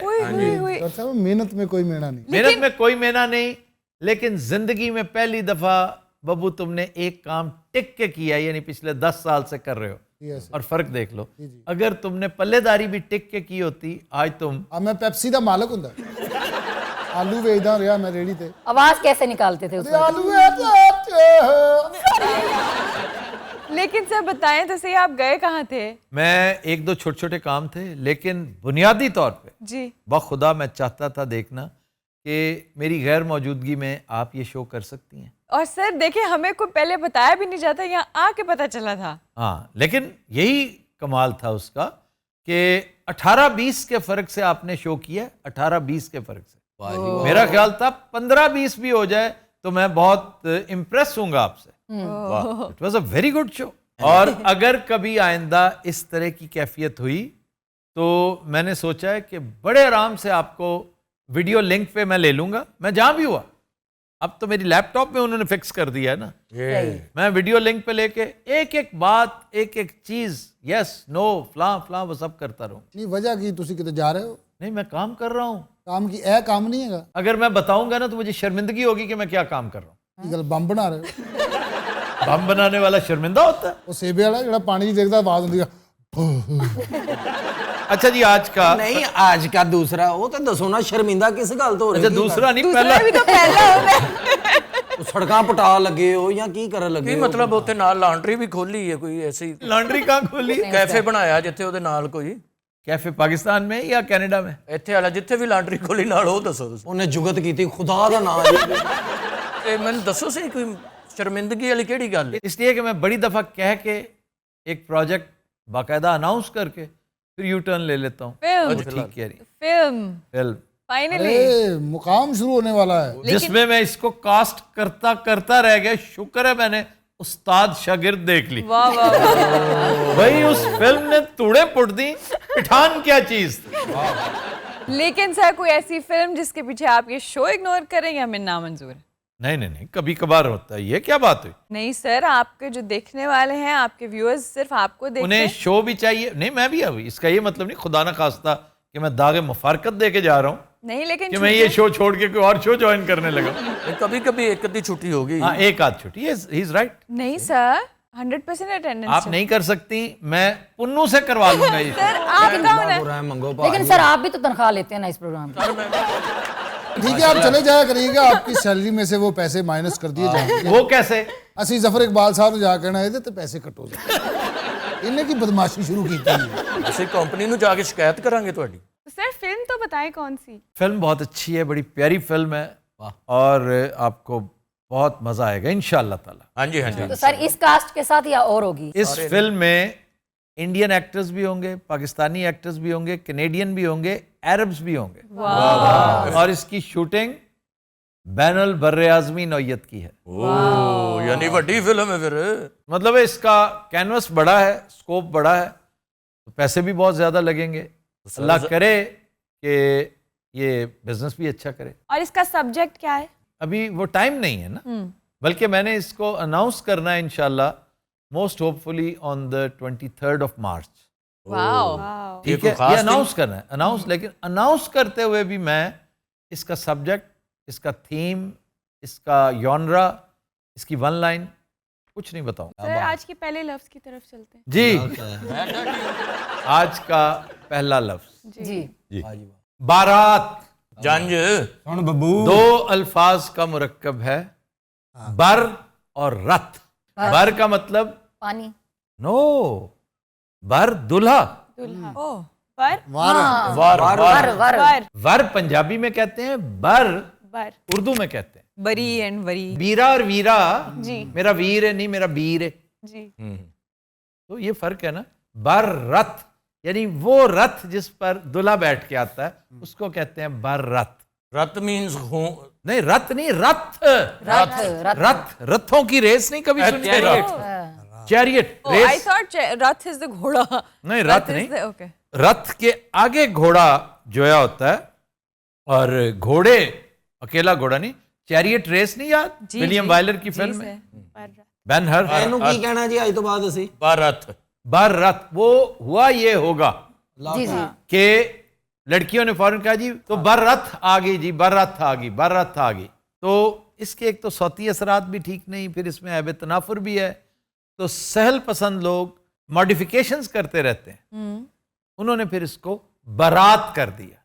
मेहनत में कोई मेहनत नहीं, मेहनत में कोई मेहनत नहीं, लेकिन जिंदगी में पहली दफा बब्बू तुमने एक काम टिक के किया, यानी पिछले 10 साल से कर रहे हो। और फर्क देख लो, अगर तुमने पल्लेदारी भी टिक के की होती, आज तुम। अब मैं पेप्सी दा मालक हुंदा, आलू वेचदा रहा मैं रेडी ते। आवाज कैसे निकालते थे उस वक्त? आलू लेकिन सर बताएं तो सही, आप गए कहाँ थे? मैं एक दो छोटे छोटे काम थे, लेकिन बुनियादी तौर पे जी बखुदा मैं चाहता था देखना कि मेरी गैर मौजूदगी में आप ये शो कर सकती हैं। और सर देखिए, हमें कोई पहले बताया भी नहीं जाता, यहाँ आके पता चला था। हाँ, लेकिन यही कमाल था उसका कि 18-20 के फर्क से आपने शो किया, 18-20 के फर्क से। मेरा ख्याल था 15-20 भी हो जाए तो मैं बहुत इम्प्रेस हूँगा आपसे। It was a very good show. और अगर कभी आइंदा इस तरह की कैफियत हुई तो मैंने सोचा है कि बड़े आराम से आपको वीडियो लिंक पे मैं ले लूँगा, मैं जहाँ भी हुआ। अब तो मेरी लैपटॉप में उन्होंने फिक्स कर दिया है ना, मैं वीडियो लिंक पे लेके एक एक बात, एक एक चीज, यस नो फलां फलां वो सब करता रहूं। नहीं वजह की तुसी किते जा रहे हो? नहीं, मैं काम कर रहा हूँ। काम की ए काम नहीं है। अगर मैं बताऊंगा ना तो मुझे शर्मिंदगी होगी कि मैं क्या काम कर रहा हूँ। बम बना रहे हो? बम बनाने वाला शर्मिंदा होता है। वो सेबे वाला जो पानी देखता आवाज होती है। अच्छा जी, आज का नहीं, आज का दूसरा वो तो दसो ना, शर्मिंदा किस गल तो हो रही? अच्छा दूसरा नहीं, पहला भी तो पहला होगा। सड़कां पटा लगे हो या की कर लगे हो? मतलब ਉੱਥੇ ਨਾਲ ਲਾਂਡਰੀ ਵੀ ਖੋਲੀ ਹੈ ਕੋਈ ਐਸੀ? लॉन्ड्री कहाँ खोली? ਕੈਫੇ ਬਣਾਇਆ ਜਿੱਥੇ ਉਹਦੇ ਨਾਲ ਕੋਈ? कैफे पाकिस्तान में या कनाडा में? ਇੱਥੇ ਵਾਲਾ ਜਿੱਥੇ ਵੀ ਲਾਂਡਰੀ ਖੋਲੀ ਨਾਲ ਉਹ ਦੱਸੋ ਤੁਸੀਂ। ਉਹਨੇ ਜੁਗਤ ਕੀਤੀ ਖੁਦਾ ਦਾ ਨਾਮ ਤੇ ਮੈਨੂੰ ਦੱਸੋ ਸਹੀ, ਕੋਈ ਸ਼ਰਮਿੰਦਗੀ ਵਾਲੀ ਕਿਹੜੀ ਗੱਲ ਹੈ? इसलिए कि मैं बड़ी दफा कह के एक प्रोजेक्ट बाकायदा अनाउंस करके फिर यू टर्न ले लेता हूँ। ठीक कह रही फिल्म फाइनली मुकाम शुरू होने वाला है, जिसमें मैं इसको कास्ट करता करता रह गया। शुक्र है मैंने उस्ताद शागिर्द देख ली। वाह वाह वाह। भाई उस फिल्म ने तूड़े पुट दी, पठान क्या चीज थी। लेकिन सर कोई ऐसी फिल्म जिसके पीछे आप ये शो इग्नोर करें या हमें नामंजूर है? नहीं नहीं नहीं, कभी कभार होता है, ये क्या बात हुई? नहीं सर, आपके जो देखने वाले हैं, आपके व्यूअर्स सिर्फ आपको देखते उन्हें हैं। शो भी चाहिए। नहीं, मैं भी अभी इसका ये मतलब नहीं खुदा ना खास्ता कि मैं दागे मुफारकत दे के जा रहा हूँ नहीं, लेकिन कि मैं ये शो छोड़ के कोई और शो ज्वाइन करने लगा। कभी कभी एक आधी छुट्टी होगी। हाँ, एक आध छुट्टी, ही इज राइट। नहीं सर, 100% अटेंडेंस आप नहीं कर सकती, मैं पुन्नू से करवा लूंगा ये। सर आप कौन है? लेकिन सर आप भी तो तनख्वाह लेते हैं ना इस प्रोग्राम की। ठीक है, आप चले जाया करिएगा, आपकी सैलरी में से वो पैसे माइनस कर दिए जाएंगे। वो कैसे? असी जफर इकबाल साहब जाकर ना ये तो पैसे कटो जाए। इन्हें की बदमाशी शुरू की थी। ਅਸੀਂ ਕੰਪਨੀ ਨੂੰ ਜਾ ਕੇ ਸ਼ਿਕਾਇਤ ਕਰਾਂਗੇ ਤੁਹਾਡੀ। सर फिल्म तो बताएं कौन सी? फिल्म बहुत अच्छी है, बड़ी प्यारी फिल्म है और आपको बहुत मजा आएगा इंशाल्लाह ताला। हाँ जी हाँ जी। तो सर इस कास्ट के साथ या और होगी? इस फिल्म में इंडियन एक्टर्स भी होंगे, पाकिस्तानी एक्टर्स भी होंगे, कनेडियन भी होंगे, अरब्स भी होंगे और इसकी शूटिंग बैनुल बर्रे आज़मी नौयत की है। ओह यानी बड़ी फिल्म है फिर। मतलब इसका कैनवस बड़ा है, स्कोप बड़ा है, तो पैसे भी बहुत ज्यादा लगेंगे। अल्लाह करे कि ये बिजनेस भी अच्छा करे। और इसका सब्जेक्ट क्या है? अभी वो टाइम नहीं है ना, बल्कि मैंने इसको अनाउंस करना है इंशाल्लाह most hopefully on the 23rd of March। ठीक है, ये अनाउंस करना है, अनाउंस। लेकिन अनाउंस करते हुए भी मैं इसका सब्जेक्ट, इसका थीम, इसका जॉनरा, इसकी वन लाइन कुछ नहीं बताऊंगा। सर आज के पहले लफ्ज की तरफ चलते हैं। जी आज का पहला लफ्ज जी बारात। जंज सुन बब्बू, दो अल्फाज का मुरक्कब है, बर और रथ। बर का मतलब पानी। नो, बर दूल्हा। पर वर वर पंजाबी में कहते हैं, बर बर उर्दू में कहते हैं। बरी एंड वरी। बीरा और वीरा, जी मेरा वीर है नहीं, मेरा बीर है। जी तो ये फर्क है ना। बर रथ यानी वो रथ जिस पर दूल्हा बैठ के आता है, उसको कहते हैं बर रथ। रथ मीन्स नहीं, रथ नहीं, रथ। रथ रथों की रेस नहीं कभी सुनी? Chariot I race thought Rath is the घोड़ा। नहीं, रथ नहीं। ओके। रथ के आगे घोड़ा जोया होता है और घोड़े अकेला घोड़ा नहीं। चैरियट रेस नहीं याद? विलियम वाइलर की फिल्म है, बेन हर। ਇਹਨੂੰ ਕੀ ਕਹਿਣਾ ਜੀ ਅੱਜ ਤੋਂ ਬਾਅਦ ਅਸੀਂ? बारत। बर रथ। वो हुआ ये होगा जी जी कि लड़कियों ने फौरन कहा जी तो बर रथ आ गई जी, बर रथ आ गई, बर रथ आ गई। तो इसके एक तो सौती असरात भी ठीक नहीं, फिर इसमें ऐब तनाफुर भी है। तो सहल पसंद लोग मॉडिफिकेशंस करते रहते हैं। उन्होंने फिर इसको बारात कर दिया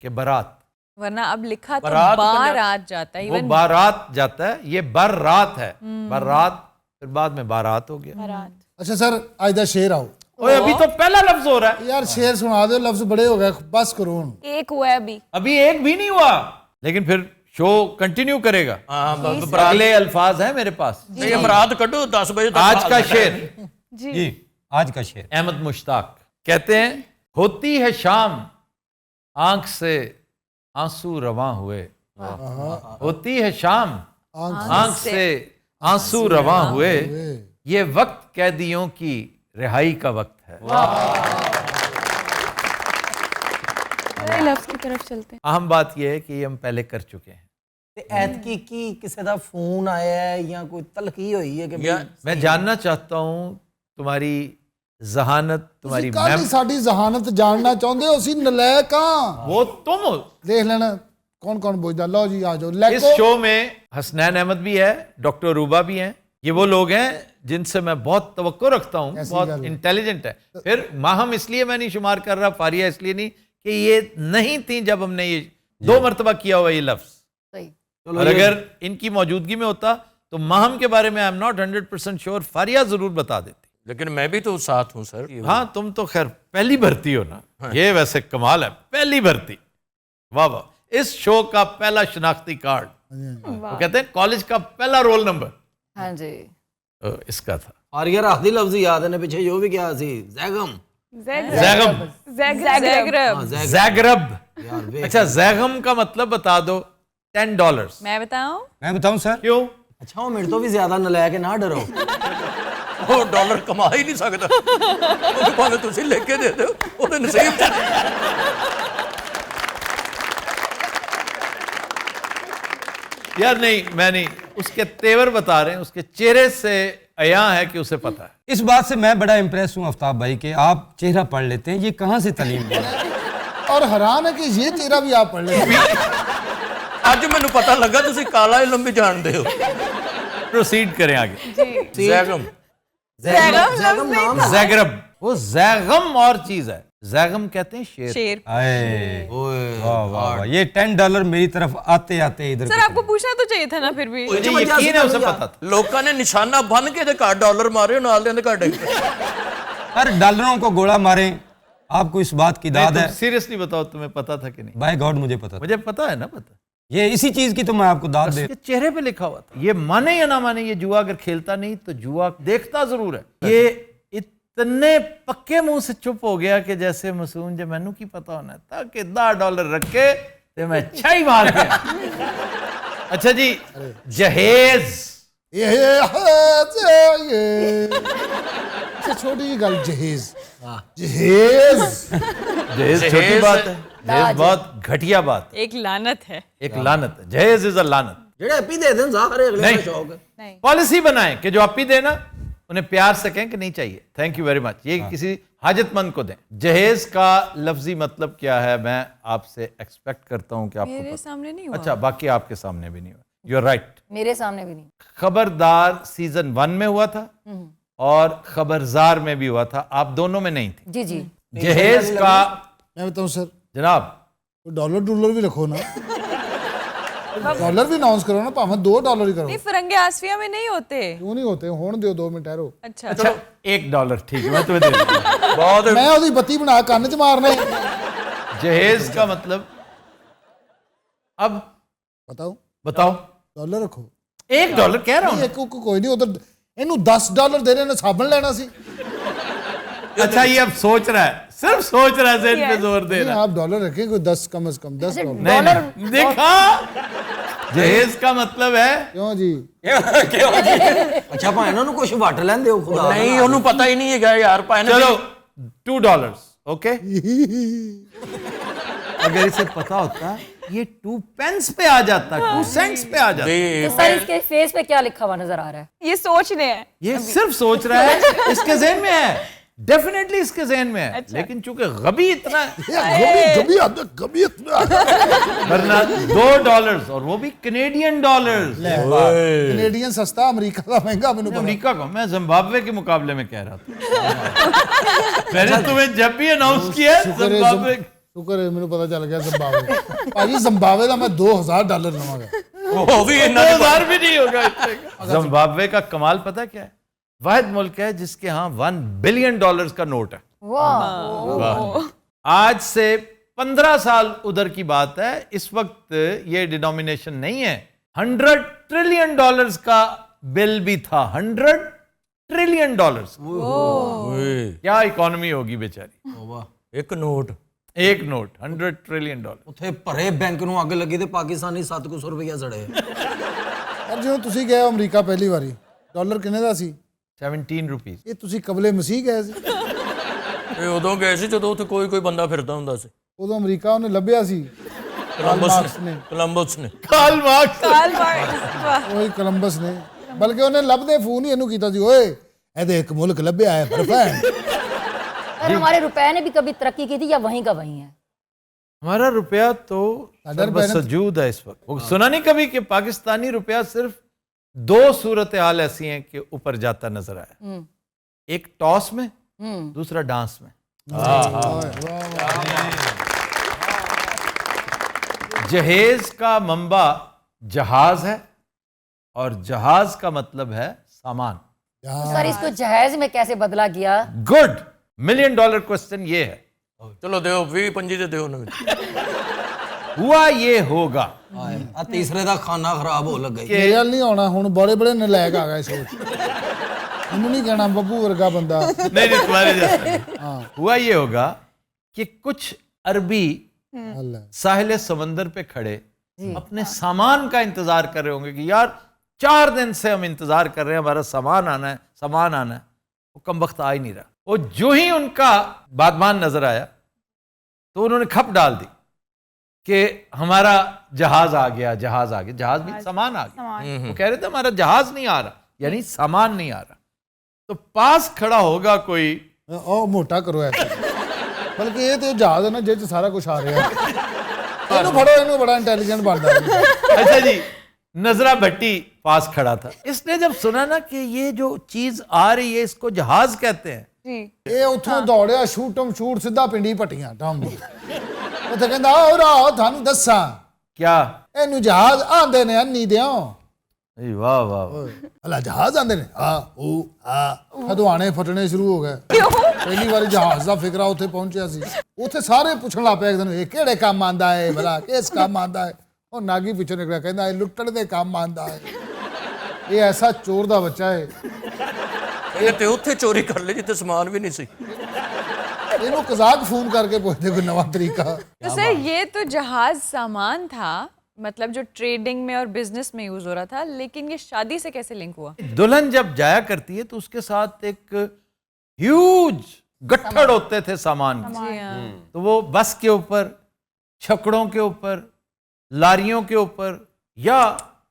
कि बारात, वरना अब लिखा तो बारात बारात जाता है। वो बारात जाता है, ये बर रात है, बारात, फिर बाद में बारात हो गया। अच्छा सर, आज दा शेर आओ। ओए अभी तो पहला लफ्ज हो रहा है यार शेर सुना दो, लफ्ज बड़े हो गए, बस करो। एक हुआ है अभी। अभी एक भी नहीं हुआ, लेकिन फिर शो कंटिन्यू करेगा। अगले अल्फाज हैं मेरे पास। ये बरात कटो 10 बजे तक। आज का शेर जी आज का शेर अहमद मुश्ताक कहते हैं, होती है शाम आंख से आंसू रवां हुए। होती है शाम आंख से आंसू रवां हुए, ये वक्त कैदियों की रिहाई का वक्त है। लफ्ज की तरफ चलते हैं। अहम बात यह है कि ये हम पहले कर चुके हैं। ਤੇ ਐਤਕੀ ਕੀ ਕਿਸੇ ਦਾ ਫੋਨ ਆਇਆ ਹੈ ਜਾਂ ਕੋਈ ਤਲਖੀ ਹੋਈ ਹੈ ਕਿ मैं जानना चाहता हूं तुम्हारी जहानत, तुम्हारी काली साडी जहानत जानना चाहते हो? ਅਸੀਂ ਨਲਾਇਕ ਹਾਂ। वो तुम देख लेना कौन कौन बोझदा। लो जी आ जाओ। इस शो में हसनैन अहमद भी है, डॉक्टर रूबा भी हैं। ये वो लोग हैं जिनसे मैं बहुत तवक्को रखता हूँ, बहुत इंटेलिजेंट है। फिर माहम इसलिए मैं नहीं शुमार कर रहा, फारिया इसलिए नहीं कि ये नहीं थी जब हमने ये 2 मरतबा किया हुआ ये लफ्ज। और अगर इनकी मौजूदगी में होता तो माहम के बारे में I am not 100% sure, Faria जरूर बता देती। लेकिन मैं भी तो साथ हूँ सर। हाँ तुम तो खैर पहली भर्ती हो ना। ये वैसे कमाल है, पहली भर्ती। वाह वाह। इस शो का पहला शनाख्ती कार्ड, वो कहते हैं कॉलेज का पहला रोल नंबर। हाँ जी इसका था। और यार आखिरी लफ्ज याद है ने पीछे जो भी क्या सी जैगम जैगम जैगरब। अच्छा जैगम का मतलब बता दो। $10। मैं बताऊं सर। क्यों? अच्छा वो मेरे तो भी ज्यादा नलायक है, ना डरो। वो डॉलर कमा ही नहीं सकता। ਉਹਦੇ ਭਾਵੇਂ ਤੁਸੀਂ ਲਿਖ ਕੇ ਦੇ ਦਿਓ, ਉਹਦੇ ਨਸੀਬ ਚ। यार नहीं, मैं नहीं, उसके तेवर बता रहे हैं, उसके चेहरे से अया है कि उसे पता है। इस बात से मैं बड़ा इंप्रेस हूँ आफ्ताब भाई के आप चेहरा पढ़ लेते हैं, ये कहाँ से तालीम ली? और हैरान है कि ये चेहरा भी आप पढ़ लेते। ਅੱਜ ਮੈਨੂੰ ਪਤਾ ਲੱਗਾ ਤੁਸੀਂ ਕਾਲਾ ਇਲਮ ਵੀ ਜਾਣਦੇ ਹੋ। प्रोसीड करें आगे। जैगम जैगम जैगरब, वो जैगम और चीज है। जैगम कहते हैं शेर। शेर। वाह वाह वाह, ये $10 मेरी तरफ आते आते इधर। सर आपको पूछना तो चाहिए था ना फिर भी। यकीन है उसे पता था। ਲੋਕਾਂ ਨੇ ਨਿਸ਼ਾਨਾ ਬੰਨ ਕੇ ਇਹਦੇ ਘਰ ਡਾਲਰ ਮਾਰੇ, ਨਾਲ ਦੇ ਘਰ हर डॉलरों को गोला मारें, आपको इस बात की दाद है। सीरियसली बताओ, तुम्हें पता था कि नहीं? बाय गॉड मुझे पता था। मुझे पता है ना, पता। ये इसी चीज की तो मैं आपको दाद दे। उसके चेहरे पे लिखा हुआ था। ये माने या ना माने, ये जुआ अगर खेलता नहीं तो जुआ देखता जरूर है। ये इतने पक्के मुंह से चुप हो गया कि जैसे मासूम जो मैनू की पता होना ताकि $10 रख के ते मैं छाई मार के। अच्छा जी, जहेज। छोटी जी गल, जहेज जहेज जहेज छोटी बात है, जहेज बहुत घटिया बात है, एक लानत है। एक लानत है। जहेज इज अ लानत। जेड़े अपी दे देन सारे अगले नहीं। का शौक है। नहीं, पॉलिसी बनाएं कि जो अपी देना उन्हें प्यार से कहें कि नहीं चाहिए, थैंक यू वेरी मच, ये किसी हाजतमंद को दें। जहेज का लफ्जी मतलब क्या है, मैं आपसे एक्सपेक्ट करता हूं कि आपको मेरे पता। सामने नहीं हुआ। अच्छा, बाकी आपके सामने भी नहीं हुआ, यू आर राइट। मेरे सामने भी नहीं। खबरदार सीजन 1 में हुआ था और खबरजार में भी हुआ था, आप दोनों में नहीं थे। जी जी। जहेज का मैं बताऊं सर, जनाब, डॉलर भी रखो ना, डॉलर भी अनाउंस करो ना, भावें $2 ही करो। नहीं, फरंगे आसफिया में नहीं होते। क्यों नहीं होते? होने दो 2 मिनट ठहरो। अच्छा, अच्छा $1 ठीक है, मैं तुम्हें दे देता हूं। बहुत मैं ਉਹਦੀ ਬੱਤੀ ਬਣਾ ਕੰਨ 'ਚ ਮਾਰਨੇ। जहेज का मतलब, अब बताओ। डॉलर रखो। $1 कह रहा हूं। ਇੱਕ ਕੋਈ ਨਹੀਂ, ਉਧਰ ਇਹਨੂੰ $10 ਦੇ ਰਹੇ ਨੇ, ਸਾਬਣ ਲੈਣਾ ਸੀ। अच्छा, ये अब सोच रहा है, सिर्फ सोच रहा है, जेल पे जोर दे रहा है। आप डॉलर रखें, कोई 10 कम से कम $10। नहीं, देखा, जहेज का मतलब है। क्यों जी? अच्छा भाई इन्हों कुछ वट लेंदे हो खुदा। नहीं, ਉਹਨੂੰ ਪਤਾ ਹੀ ਨਹੀਂ ਹੈਗਾ यार। चलो $2, ओके। अगर इसे पता होता ये 2 pence पे आ जाता, 2 cents पे आ जाता। तो सर इसके फेस पे क्या लिखा हुआ नजर आ रहा है? ये सोचने हैं। ये सिर्फ सोच रहा है, इसके ज़हन में है, डेफिनेटली इसके ज़हन में है। लेकिन चूंकि गबी इतना वरना $2 और वो भी कैनेडियन डॉलर्स। कैनेडियन सस्ता, अमेरिका का महंगा। मैंने अमेरिका का, मैं जिम्बाब्वे के मुकाबले में कह रहा था। मैंने तुम्हें जब भी अनाउंस किया जिम्बाब्वे, शुक्र है मैंने पता चल गया जिम्बाब्वे। भाजी जिम्बाब्वे का मैं $2000 लवांगा। वो भी 2000 भी नहीं होगा इतने का। जिम्बाब्वे का कमाल पता क्या है, वाहिद मुल्क है जिसके यहाँ $1 बिलियन का नोट है। वाह। आज से 15 साल उधर की बात है, इस वक्त ये डिनोमिनेशन नहीं है। $100 ट्रिलियन का बिल भी था, $100 ट्रिलियन। क्या इकोनॉमी होगी बेचारी। एक नोट $1 ट्रिलियन। ਉੱਥੇ ਭਰੇ ਬੈਂਕ ਨੂੰ ਅੱਗ ਲੱਗੀ ਤੇ ਪਾਕਿਸਤਾਨੀ 700 ਰੁਪਇਆ ਸੜੇ। अब जो ਤੁਸੀਂ ਗਏ ਅਮਰੀਕਾ ਪਹਿਲੀ ਵਾਰੀ, ਡਾਲਰ ਕਿੰਨੇ ਦਾ ਸੀ? 17 रुपीस। ਇਹ ਤੁਸੀਂ ਕਬਲੇ ਮਸੀਹ ਗਏ ਸੀ? ਇਹ ਉਦੋਂ ਗਏ ਸੀ ਜਦੋਂ ਉੱਥੇ ਕੋਈ ਬੰਦਾ ਫਿਰਦਾ ਹੁੰਦਾ ਸੀ। ਉਦੋਂ ਅਮਰੀਕਾ ਉਹਨੇ ਲੱਭਿਆ ਸੀ, ਕੋਲੰਬਸ ਨੇ। Karl Marx. ਉਹੀ ਕੋਲੰਬਸ ਨੇ, ਬਲਕਿ ਉਹਨੇ ਲੱਭਦੇ ਫੋਨ ਹੀ ਇਹਨੂੰ ਕੀਤਾ ਸੀ, ਓਏ ਇਹਦੇ ਇੱਕ ਮੁਲਕ ਲੱਭਿਆ ਹੈ ਬਰਫੈਨ। सर हमारे रुपए ने भी कभी तरक्की की थी या वहीं का वहीं है? हमारा रुपया तो सजूद है इस वक्त। वो सुना नहीं कभी कि पाकिस्तानी रुपया सिर्फ 2 सूरत हाल ऐसी हैं कि ऊपर जाता नजर आया, एक टॉस में, दूसरा डांस में। जहेज का मंबा जहाज है और जहाज का मतलब है सामान। सर इसको जहाज में कैसे बदला गया? गुड, $1 मिलियन क्वेश्चन ये है। चलो दो 20-25 दे दो। हुआ ये होगा, ਆ ਤੀਸਰੇ ਦਾ ਖਾਨਾ ਖਰਾਬ ਹੋ ਲੱਗਾ। ਮੇਰੇ ਨਾਲ ਨਹੀਂ ਆਉਣਾ ਹੁਣ, ਬੜੇ ਬੜੇ ਨਲਾਇਕ ਆ ਗਏ ਸੋਚ। ਇਹਨੂੰ ਨਹੀਂ ਕਹਿਣਾ ਬੱਬੂ ਵਰਗਾ ਬੰਦਾ। नहीं तुम्हारे जैसा। हुआ ये होगा कि कुछ अरबी साहिल समंदर पे खड़े अपने सामान का इंतजार कर रहे होंगे कि यार 4 दिन से हम इंतजार कर रहे हैं, हमारा सामान आना है। वो कम वक्त आ ही नहीं रहा। वो जो ही उनका बादमान नजर आया तो उन्होंने खप डाल दी कि हमारा जहाज आ गया। जहाज भी सामान आ गया। वो कह रहे थे हमारा जहाज नहीं आ रहा, यानी सामान नहीं आ रहा। तो पास खड़ा होगा कोई, ਉਹ ਮੋਟਾ ਕਰੋ ਐਸੇ, ਬਲਕਿ ਇਹ ਤੇ ਜਹਾਜ਼ ਹੈ ਨਾ ਜਿਹ 'ਚ ਸਾਰਾ ਕੁਝ ਆ ਰਿਹਾ। ਇਹਨੂੰ ਫੜੋ, ਇਹਨੂੰ ਬੜਾ ਇੰਟੈਲੀਜੈਂਟ ਬਣਦਾ ਹੈ। अच्छा जी, नजरा भट्टी पास खड़ा था। इसने जब सुना ना कि ये जो चीज आ रही है इसको जहाज कहते हैं, ਇਹ ਉੱਥੋਂ ਦੌੜਿਆ ਸ਼ੂਟਮ ਸ਼ੂਟ ਸਿੱਧਾ ਪਿੰਡੀ ਪੱਟੀਆਂ ਟਾਮ ਦੀ। ਉੱਥੇ ਕਹਿੰਦਾ ਉਹ ਰਾਹ ਤੁਹਾਨੂੰ ਦੱਸਾਂ क्या ਇਹਨੂੰ ਜਹਾਜ਼ ਆਂਦੇ ਨੇ ਅੰਨੀ ਦਿਓ। वाह वाह वाह। अला जहाज आंदे ने ਹਦਵਾਣੇ ਫਟਣੇ ਸ਼ੁਰੂ ਹੋ ਗਏ ਪਹਿਲੀ ਵਾਰੀ ਜਹਾਜ਼ ਦਾ ਫਿਕਰਾ ਉੱਥੇ ਪਹੁੰਚਿਆ ਸੀ ਉੱਥੇ ਸਾਰੇ ਪੁੱਛਣ ਲੱਗ ਪਏ ਇੱਕ ਦਿਨ ਇਹ ਕਿਹੜੇ ਕੰਮ ਆਂਦਾ ਹੈ ਭਲਾ ਕਿਸ ਕੰਮ ਆਂਦਾ ਹੈ ਉਹ ਨਾਗੀ ਪਿੱਛੋਂ ਨਿਕਲਿਆ ਕਹਿੰਦਾ ਇਹ ਲੁੱਟਣ ਦੇ ਕੰਮ ਆਂਦਾ ਹੈ ਇਹ ਐਸਾ ਚੋਰ ਦਾ ਬੱਚਾ ਹੈ ਇਹ ਤੇ ਉੱਥੇ ਚੋਰੀ ਕਰ ਲਈ ਜਿੱਥੇ ਸਮਾਨ ਵੀ ਨਹੀਂ ਸੀ ਇਹਨੂੰ ਕਜ਼ਾਕ ਫੋਨ ਕਰਕੇ ਪੁੱਛਦੇ ਕੋਈ ਨਵਾਂ ਤਰੀਕਾ तो सर ये तो जहाज सामान था, मतलब जो ट्रेडिंग में और बिजनेस में यूज हो रहा था, लेकिन ये शादी से कैसे लिंक हुआ? दुल्हन जब जाया करती है तो उसके साथ एक ह्यूज गट्ठड़ होते थे सामान के। जी हाँ। तो वो बस के ऊपर, छकड़ों के ऊपर, लारियों के ऊपर या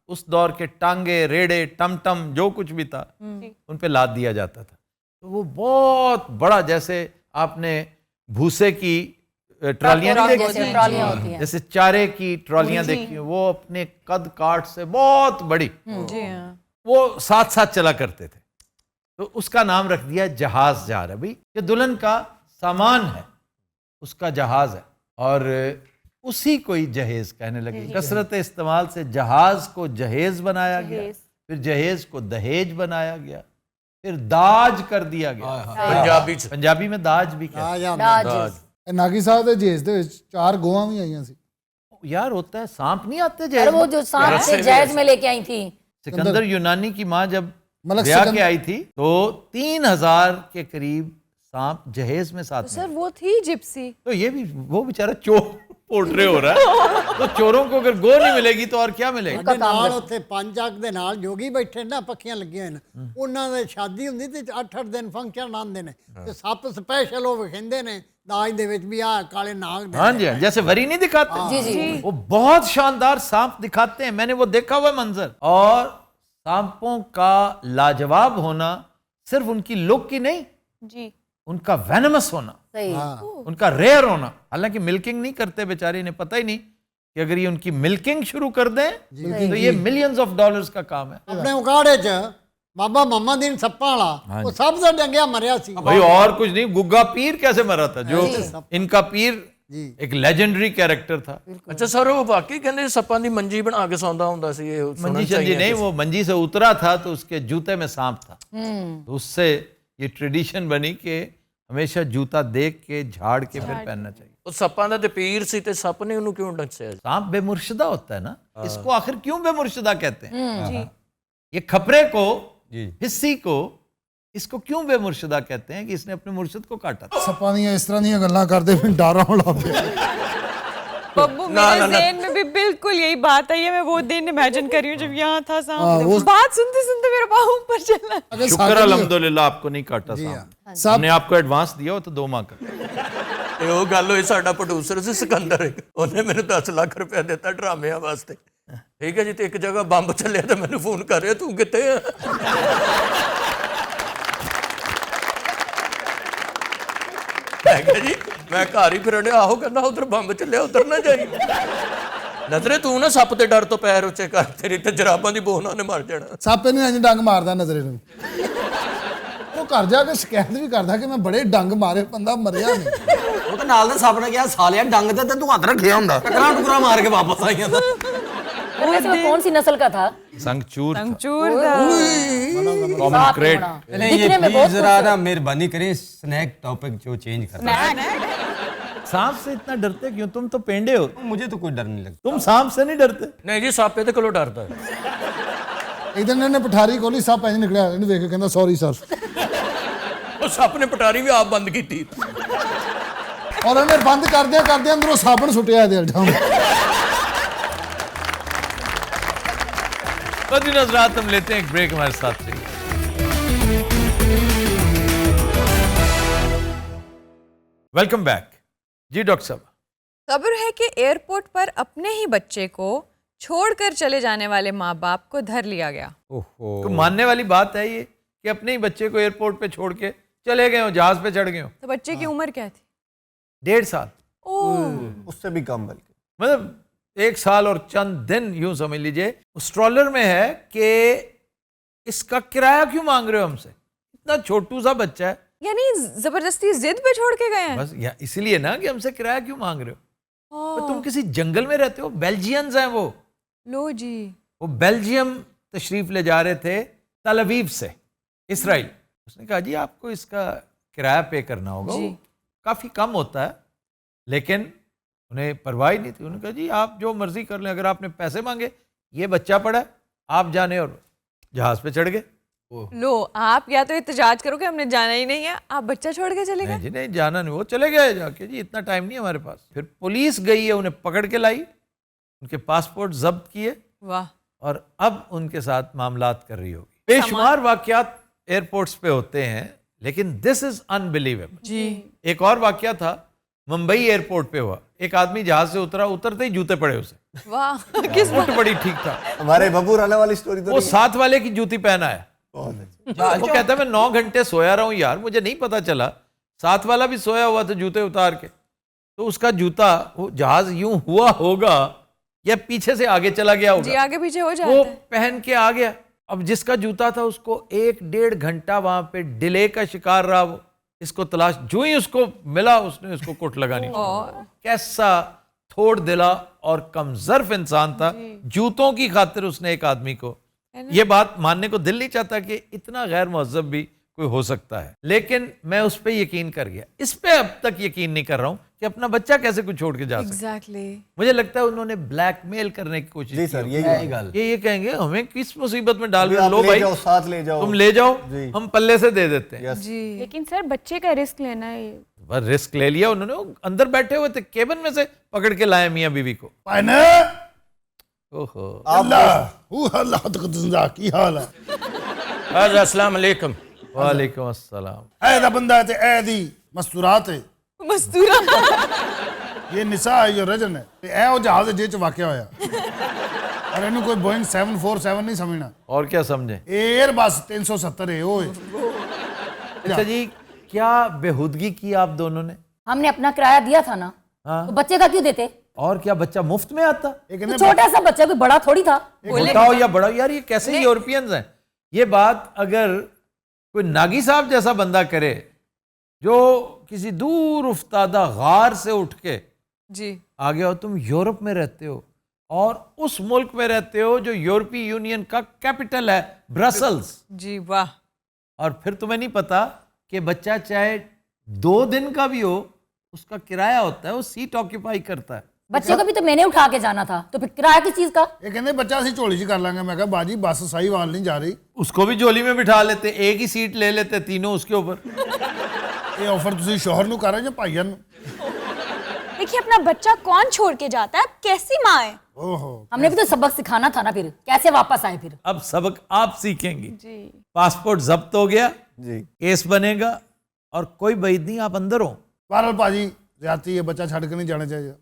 उस दौर के टांगे, रेड़े, टमटम जो कुछ भी था उन पे लाद दिया जाता था। तो वो बहुत बड़ा, जैसे आपने भूसे की ट्रॉलियां नहीं देखी, ट्रॉलियां होती हैं। जैसे चारे की ट्रॉलियां देखी, वो अपने कद काट से बहुत बड़ी, जी हाँ। वो साथ साथ चला करते थे। तो उसका नाम रख दिया जहाज जा रहा। भाई ये दुल्हन का सामान है, उसका जहाज है, और उसी को ही जहेज कहने लगे। कसरत इस्तेमाल से जहाज को जहेज बनाया गया, फिर जहेज को दहेज बनाया गया, फिर दाज कर दिया गया। पंजाबी में दाज भी कहते हैं। ਨਾਗੀ ਸਾਹਿਬ ਦੇ ਜੇਜ਼ ਦੇ ਵਿੱਚ 4 ਗੋਆਂ ਵੀ ਆਈਆਂ ਸੀ यार होता है, सांप नहीं आते अरे जहेज वो में? जो सांप से जहेज में लेके आई थी। सिकंदर यूनानी की माँ जब मलक ब्याह सिकंदर- के आई थी तो 3000 के करीब सांप जहेज में साथ तो में। सर वो थी जिप्सी। तो ये भी वो बेचारा चोर पोर्ट्रे हो रहा है। तो चोरों को अगर गो नहीं मिलेगी तो और क्या मिलेगा? ਸਾਡੇ ਨਾਲ ਉੱਥੇ 5 ਅੱਗ ਦੇ ਨਾਲ ਜੋਗੀ ਬੈਠੇ ਨਾ ਪੱਖੀਆਂ ਲੱਗੀਆਂ ਨੇ ਉਹਨਾਂ ਦੇ ਸ਼ਾਦੀ ਹੁੰਦੀ ਤੇ 8-8 ਦਿਨ ਫੰਕਸ਼ਨ ਆਉਂਦੇ ਨੇ ਤੇ ਸੱਪ ਸਪੈਸ਼ਲ ਉਹ ਵਿਖਾਉਂਦੇ ਨੇ ਦਾਜ ਦੇ ਵਿੱਚ ਵੀ ਆ ਕਾਲੇ नाग ਦੇ हाँ जी हाँ, जैसे वरी नहीं दिखाते, जी जी वो बहुत शानदार सांप दिखाते हैं। मैंने वो देखा हुआ मंजर। और सांपों का लाजवाब होना सिर्फ उनकी लुक की नहीं, जी उनका वेनमस होना, सही। उनका रेयर होना। हालांकि मिल्किंग नहीं करते बेचारे, इन्हें पता ही नहीं कि अगर ये उनकी मिल्किंग शुरू कर दें तो ये मिलियंस ऑफ डॉलर्स का काम है। ਆਪਣੇ ਉਗਾੜੇ 'ਚ बाबा मम्मा दीन सप्पा वाला वो सब से डंगिया मरिया सी भाई और कुछ नहीं, गुग्गा पीर कैसे मरा था, जो इनका पीर एक लेजेंडरी कैरेक्टर था। ਅੱਛਾ ਸਰ ਉਹ ਵਾਕਈ ਕਹਿੰਦੇ ਸੱਪਾਂ ਦੀ ਮੰਜੀ ਬਣਾ ਕੇ ਸੌਂਦਾ ਹੁੰਦਾ ਸੀ ਇਹ ਸੁਣਨ मंजी ਚ शंजी ਆਈ नहीं, है। वो मंजी से उतरा था तो उसके जूते में सांप था। तो उससे ये ट्रेडिशन बनी कि हमेशा जूता देख के झाड़ के फिर पहनना चाहिए। ਉਹ ਸੱਪਾਂ ਦਾ ਤੇ ਪੀਰ ਸੀ ਤੇ ਸੱਪ ਨੇ ਉਹਨੂੰ ਕਿਉਂ ਡਸਿਆ? सांप बेमुर्शदा होता है ना, इसको आखिर क्यों बेमुर्शदा कहते हैं? ये खपरे को, हिस्सी को, इसको क्यों बेमुर्शदा कहते हैं कि इसने अपने मुर्शद को काटा था? ਸੱਪਾਂ ਦੀਆਂ ਇਸ ਤਰ੍ਹਾਂ ਦੀਆਂ ਗੱਲਾਂ ਕਰਦੇ ਫਿਰ ਡਰ ਆਉਣ ਲੱਗ ਪਿਆ बब्बू मेरे ज़हन में भी बिल्कुल यही बात आई है। मैं वो दिन इमेजिन कर रही हूँ जब यहाँ था सांप। बात सुनते सुनते मेरा पाँव ऊपर चला। शुक्र अल्हम्दुलिल्लाह आपको नहीं काटा सांप। हमने आपको एडवांस दिया हो तो 2 माह का। ਤੇ ਉਹ ਗੱਲ ਹੋਈ, ਸਾਡਾ ਪ੍ਰੋਡਿਊਸਰ ਸੀ ਸਿਕੰਦਰ, ਉਹਨੇ ਮੈਨੂੰ 10 ਲੱਖ ਰੁਪਏ ਦਿੱਤਾ ਡਰਾਮਿਆਂ ਵਾਸਤੇ। ਠੀਕ ਹੈ ਜੀ, ਤੇ ਇੱਕ ਜਗ੍ਹਾ ਬੰਬ ਚੱਲਿਆ ਤੇ ਮੈਨੂੰ ਫੋਨ ਕਰ ਰਿਹਾ, ਤੂੰ ਕਿੱਥੇ ਆ? ਮੈਂ ਕਿਹਾ ਜੀ ਮੈਂ ਘਰ ਹੀ ਫਿਰਨ ਡਿਆ। ਆਹੋ ਕਹਿੰਦਾ ਉਧਰ ਬੰਬ ਚੱਲਿਆ, ਉਧਰ ਨਾ ਜਾਈ। ਨਜ਼ਰੇ ਤੂੰ ਨਾ ਸੱਪ ਦੇ ਡਰ ਤੋਂ ਪੈਰ ਉੱਚੇ ਕਰ, ਤੇਰੀ ਤੇ ਜਰਾਬਾਂ ਦੀ ਬੋਨ ਉਹਨੇ ਮਰ ਜਾਣਾ। ਸੱਪ ਇਹਨੂੰ ਇੰਜ ਡੰਗ ਮਾਰਦਾ ਨਜ਼ਰੇ ਨੂੰ ਉਹ ਘਰ ਜਾ ਕੇ ਸ਼ਿਕਾਇਤ ਵੀ ਕਰਦਾ ਕਿ ਮੈਂ ਬੜੇ ਡੰਗ ਮਾਰੇ, ਬੰਦਾ ਮਰਿਆ ਨਹੀਂ। ਉਹ ਤਾਂ ਨਾਲ ਦੇ ਸੱਪ ਨੇ ਕਿਹਾ ਸਾਲਿਆ ਡੰਗ ਤੇ ਤੂੰ ਹੱਥ ਰੱਖਿਆ ਹੁੰਦਾ, ਟਕਰਾ ਟੁਕਰਾ ਮਾਰ ਕੇ ਵਾਪਸ ਆਈ ਜਾਂਦਾ। वैसे वो कौन सी नस्ल का था? संगचूर था। चूर था। Common crate. नहीं ये दिखने में प्लीज बहुत जरा ना मेहरबानी करें, स्नैक टॉपिक जो चेंज करना है। सांप से इतना डरते क्यों? तुम तो पेंडे हो, मुझे तो कोई डर नहीं लगता। तुम सांप से नहीं डरते? ਨਹੀਂ ਜੀ, ਸੱਪ ਇਹਦੇ ਕੋਲੋਂ ਡਰਦਾ। ਇੱਕ ਦਿਨ ਇਹਨੇ ਪਠਾਰੀ ਖੋਲੀ, ਸੱਪ ਇੰਜ ਨਿਕਲਿਆ, ਇਹਨੂੰ ਵੇਖ ਕੇ ਕਹਿੰਦਾ ਸੌਰੀ ਸਰ, ਉਹ ਸੱਪ ਨੇ ਪਟਾਰੀ ਵੀ ਆਪ ਬੰਦ ਕੀਤੀ। ਔਰ ਇਹਨੇ ਬੰਦ ਕਰਦਿਆਂ ਕਰਦਿਆਂ ਅੰਦਰੋਂ ਸਾਬਣ ਸੁੱਟਿਆ ਇਹਦੇ ਅਲਟਾਂ। दिन रात हम लेते हैं एक ब्रेक, हमारे साथ रहिए। वेलकम बैक जी। डॉक्टर साहब, खबर है कि एयरपोर्ट पर अपने ही बच्चे को छोड़कर चले जाने वाले माँ बाप को धर लिया गया। तो मानने वाली बात है ये कि अपने ही बच्चे को एयरपोर्ट पे छोड़ के चले गए हो, जहाज पे चढ़ गए हो। तो बच्चे की उम्र क्या थी? 1.5 साल, उससे भी कम बल्कि। मतलब 1 साल और चंद दिन, यूं समझ लीजिए। स्ट्रॉलर में है कि इसका किराया क्यों मांग रहे हो हमसे? इतना छोटू सा बच्चा है। यानी जबरदस्ती जिद पे छोड़ के गए हैं? बस इसलिए ना कि हमसे किराया क्यों मांग रहे हो? तो तुम किसी जंगल में रहते हो, बेल्जियंस हैं वो लो जी। वो बेल्जियम तशरीफ ले जा रहे थे तल अवीव से इसराइल। उसने कहा जी आपको इसका किराया पे करना होगा, वो काफ़ी कम होता है, लेकिन उन्हें परवाह ही नहीं थी। उन्होंने कहा जी आप जो मर्जी कर लें, अगर आपने पैसे मांगे, ये बच्चा पड़ा है, आप जाने, और जहाज़ पे चढ़ गए। लो, आप या तो एहतजाज करो कि हमने जाना ही नहीं है, आप बच्चा छोड़ के चले गए। नहीं जी नहीं, जाना नहीं, वो चले गए जाके, जी इतना टाइम नहीं हमारे पास। फिर पुलिस गई है, उन्हें पकड़ के लाई, उनके पासपोर्ट जब्त किए, वाह, और अब उनके साथ मामलात कर रही होगी। बेशुमार वाकयात एयरपोर्ट्स पे होते हैं, लेकिन दिस इज अनबिलीवेबल जी। एक और वाकया था, मुंबई एयरपोर्ट पे हुआ। एक आदमी जहाज से उतरा, उतरते ही जूते पड़े उसे। वाह, किस उठ बड़ी ठीक था। हमारे बबू राना वाली स्टोरी तो वो साथ वाले की जूती पहना है। वो कहता है मैं 9 घंटे सोया रहा हूं यार, मुझे नहीं पता चला, साथ वाला भी सोया हुआ था जूते उतार के, तो उसका जूता, वो जहाज यूं हुआ होगा या पीछे से आगे चला गया होगा, जी, आगे पीछे हो जाता वो है। पहन के आ गया। अब जिसका जूता था उसको 1-1.5 घंटा वहां पे डिले का शिकार रहा। वो इसको तलाश, जो ही उसको मिला उसने उसको कुट लगानी। कैसा थोड़ दिला और कमजर्फ इंसान था, जूतों की खातिर उसने एक आदमी को, ये बात मानने को दिल नहीं चाहता कि इतना गैर महज़ब भी कोई हो सकता है, लेकिन मैं उस पर यकीन कर गया। इस पे अब तक यकीन नहीं कर रहा हूं कि अपना बच्चा कैसे कुछ छोड़ के जा सकता। एग्जैक्टली। मुझे लगता है उन्होंने ब्लैकमेल करने की कोशिश जी की। सर, यही गल। ये कहेंगे हमें किस मुसीबत में डाल अभी रहे आप लो ले भाई, जाओ, साथ ले जाओ, तुम ले जाओ, जी। हम पल्ले से दे देते हैं। जी, लेकिन सर बच्चे का रिस्क लेना है। बस रिस्क ले लिया उन्होंने। वो अंदर बैठे हुए थे, केबिन में से पकड़ के लाए मियाँ बीवी को। ओहो, अल्लाह तक जिंदा की हाल है। अस्सलाम वालेकुम। वालेकुम अस्सलाम। ऐ दा बंदा है ते ऐ दी मस्तूरात है, मस्तूरा। ये निसा है, ये रजन है, ते ऐ ओ जहाज जे च वाकया होया। और इन्हू कोई बोइंग 747 नहीं समझना। और क्या समझे? एयर बस 370 है ओए। अच्छा जी, क्या बेहूदगी की आप दोनों ने? हमने अपना किराया दिया था ना, हाँ। तो बच्चे का क्यों देते? और क्या बच्चा मुफ्त में आता? तो छोटा सा बच्चा, कोई बड़ा थोड़ी था। छोटा हो या बड़ा, यार ये कैसे यूरोपियंस हैं। ये बात अगर कोई नागी साहब जैसा बंदा करे, जो किसी दूर उफ्तादा गार से उठ के जी आ गया हो, तुम यूरोप में रहते हो और उस मुल्क में रहते हो जो यूरोपीय यूनियन का कैपिटल है, ब्रसल्स। जी वाह। और फिर तुम्हें नहीं पता कि बच्चा चाहे 2 दिन का भी हो, उसका किराया होता है, वो सीट ऑक्यूपाई करता है। बच्चे को भी तो मैंने उठा के जाना था, तो फिर किराया किस चीज का? ये कहते बच्चा ਅਸੀਂ ਝੋਲੀ 'ਚ कर लांगे। मैं कहा बाजी बस सही वाल नहीं जा रही। उसको भी झोली में बिठा लेते, एक ही सीट ले लेते, तीनों उसके ऊपर। ये ऑफर ਤੁਸੀਂ शोहर ਨੂੰ कर रहे हो भाईयां ਨੂੰ? देखिए अपना बच्चा कौन छोड़ के जाता है, कैसी माँ है। ओहो, हमने भी तो सबक सिखाना था ना, फिर कैसे वापस आए फिर? अब सबक आप सीखेंगी। जी। पासपोर्ट जब्त हो गया जी, केस बनेगा और कोई बईद नहीं, आप अंदर हो। बहरहाल भाजी ज्यादती है, बच्चा छड़ के नहीं जाना चाहिए।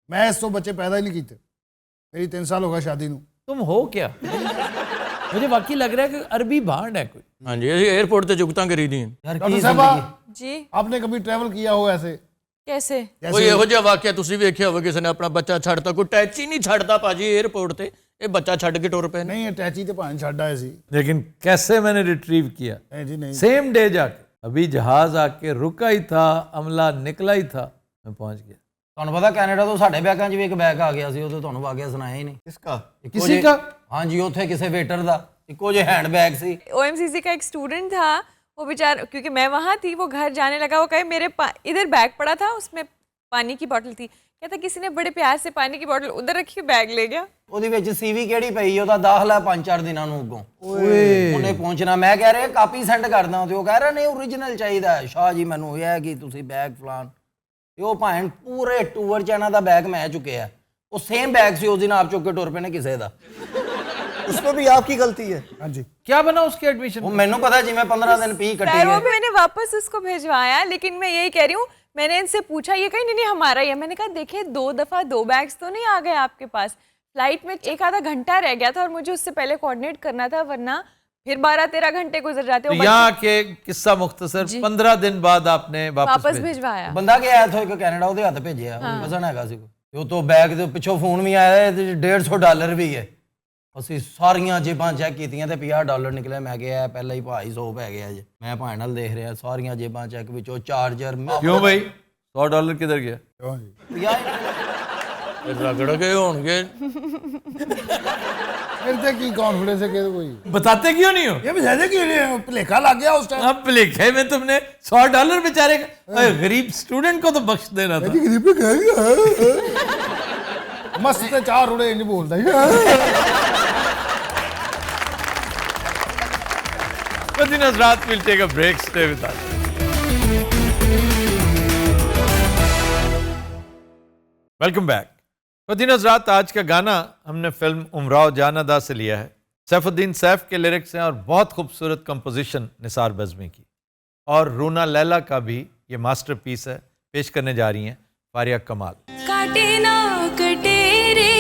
मैं इस तो बच्चे पैदा ही नहीं किए। मेरी 3 साल हो गया शादी ਨੂੰ। तुम हो क्या? मुझे वाकई लग रहा है कि अरबी भांड है कोई। हाँ जी, एयरपोर्ट से जुगतां करी दी डॉक्टर साहब, जी आपने कभी ट्रैवल किया हो ऐसे? कैसे? ਕੋਈ ਇਹੋ ਜਿਹਾ ਵਾਕਿਆ ਤੁਸੀਂ ਵੇਖਿਆ ਹੋਵੇ ਕਿਸੇ ਨੇ ਆਪਣਾ ਬੱਚਾ ਛੱਡਤਾ? ਕੋਈ ਟੈਚੀ ਨਹੀਂ ਛੱਡਦਾ ਭਾਜੀ 에ਅਰਪੋਰਟ ਤੇ, ਇਹ ਬੱਚਾ ਛੱਡ ਕੇ ਟੁਰ ਪਏ ਨੇ। नहीं अटैची तो भां छड़ आए सी। लेकिन कैसे मैंने रिट्रीव किया? नहीं जी नहीं। सेम डे जाके, अभी जहाज आके रुका ही था, अमला निकला ही था, मैं पहुंच गया। ਤੁਹਾਨੂੰ ਪਤਾ ਕੈਨੇਡਾ ਤੋਂ ਸਾਡੇ ਬੈਗਾਂ 'ਚ ਵੀ ਇੱਕ ਬੈਗ ਆ ਗਿਆ ਸੀ, ਉਹ ਤੇ ਤੁਹਾਨੂੰ ਵਾਕਿਆ ਸੁਣਾਇਆ ਹੀ ਨਹੀਂ। किसका? किसी का? ਹਾਂਜੀ, ਉੱਥੇ ਕਿਸੇ ਵੇਟਰ ਦਾ ਇੱਕੋ ਜਿਹੇ हैंड बैग ਸੀ। OMCC का एक स्टूडेंट था, वो बेचारा, क्योंकि मैं वहाँ थी, वो घर जाने लगा, वो कहे मेरे इधर बैग पड़ा था, उसमें पानी की बोतल थी, कहता किसी ने बड़े प्यार से पानी की बोतल उधर रखी, बैग ले गया। ਉਹਦੇ ਵਿੱਚ ਸੀਵੀ ਕਿਹੜੀ ਪਈ, ਉਹਦਾ ਦਾਖਲਾ 5-4 ਦਿਨਾਂ ਨੂੰ ਅੱਗੋਂ ਉਹਨੇ ਪਹੁੰਚਣਾ। ਮੈਂ ਕਹਿ ਰਿਹਾ ਕਾਪੀ ਸੈਂਡ ਕਰਦਾ, ਤੇ ਉਹ ਕਹਿ ਰਿਹਾ ਨਹੀਂ ਓਰੀਜਨਲ ਚਾਹੀਦਾ। ਸ਼ਾਹ ਜੀ ਮੈਨੂੰ ਇਹ ਹੈ ਕਿ ਤੁਸੀਂ ਬੈਗ ਫਲਾਨ, ਤੇ ਉਹ ਭਾਣ ਪੂਰੇ ਟੂਰ ਚ ਇਹਨਾਂ ਦਾ ਬੈਗ ਮੈਂ ਚੁੱਕਿਆ। ਉਹ ਸੇਮ ਬੈਗ ਸੀ, ਉਸ ਦਿਨ ਆਪ ਚੁੱਕ ਕੇ ਟੁਰ ਪਏ ਨੇ ਕਿਸੇ ਦਾ। उसमें भी आपकी गलती है। हाँ जी, क्या बना उसके एडमिशन? ਉਹ ਮੈਨੂੰ पता जिम्मे 15 दिन पी कटी खैर वो है। भी मैंने वापस उसको भेजवाया, लेकिन मैं यही कह रही हूँ, मैंने इनसे पूछा, ये कहीं नहीं हमारा ही है। मैंने कहा देखिए 2 दफ़ा 2 बैग्स तो नहीं आ गए आपके पास, फ्लाइट में 1 आधा घंटा रह गया था और मुझे उससे पहले कोऑर्डिनेट करना था, वरना फिर 12-13 घंटे गुजर जाते। तो यहाँ के किस्सा मुख्तसर, 15 दिन बाद आपने वापस भिजवाया। ਬੰਦਾ ਕਿ ਆਇਆ ਥੋ ਇੱਕ ਕੈਨੇਡਾ, ਉਹਦੇ ਹੱਥ ਭੇਜਿਆ, ਕਜ਼ਨ ਹੈਗਾ ਸੀ। ਉਹ ਤੋਂ ਬੈਗ ਦੇ ਪਿੱਛੋਂ ਫੋਨ ਵੀ ਆਇਆ, ਤੇ $150 ਵੀ ਹੈ। ਅਸੀਂ ਸਾਰੀਆਂ ਜੇਬਾਂ ਚੈੱਕ ਕੀਤੀਆਂ ਤੇ $50 ਨਿਕਲੇ। ਮੈਂ ਕਿਹਾ ਪਹਿਲਾਂ ਹੀ ਭਾਈ 100 ਪੈ ਗਿਆ ਜੇ। ਮੈਂ ਭਾਈ ਨਾਲ ਦੇਖ ਰਿਹਾ, ਸਾਰੀਆਂ ਜੇਬਾਂ ਚੈੱਕ ਵਿੱਚੋਂ ਚਾਰਜਰ। क्यों भाई? $100 किधर गया? हाँ जी। ਰਗੜ ਗਏ ਹੋਣਗੇ। फिर तो की कॉन्फिडेंस है कि कोई बताते क्यों नहीं हो? ये बताते क्यों नहीं? भुलेखा लग गया उस टाइम। अब भुलेखे में तुमने $100 बेचारे गरीब स्टूडेंट को तो बख्श देना था। गरीब मस्त 4 उड़े इंज बोलता है। Within Hazrat, we'll take a break. Stay with us. Welcome back. वतीन हज़रात, आज का गाना हमने फिल्म उमराव जान अदा से लिया है। सैफुद्दीन सैफ के लिरिक्स हैं और बहुत खूबसूरत कंपोजिशन निसार बज़मी की, और रूना लैला का भी ये मास्टरपीस है। पेश करने जा रही हैं फारिया कमाल। काटे ना कटे रे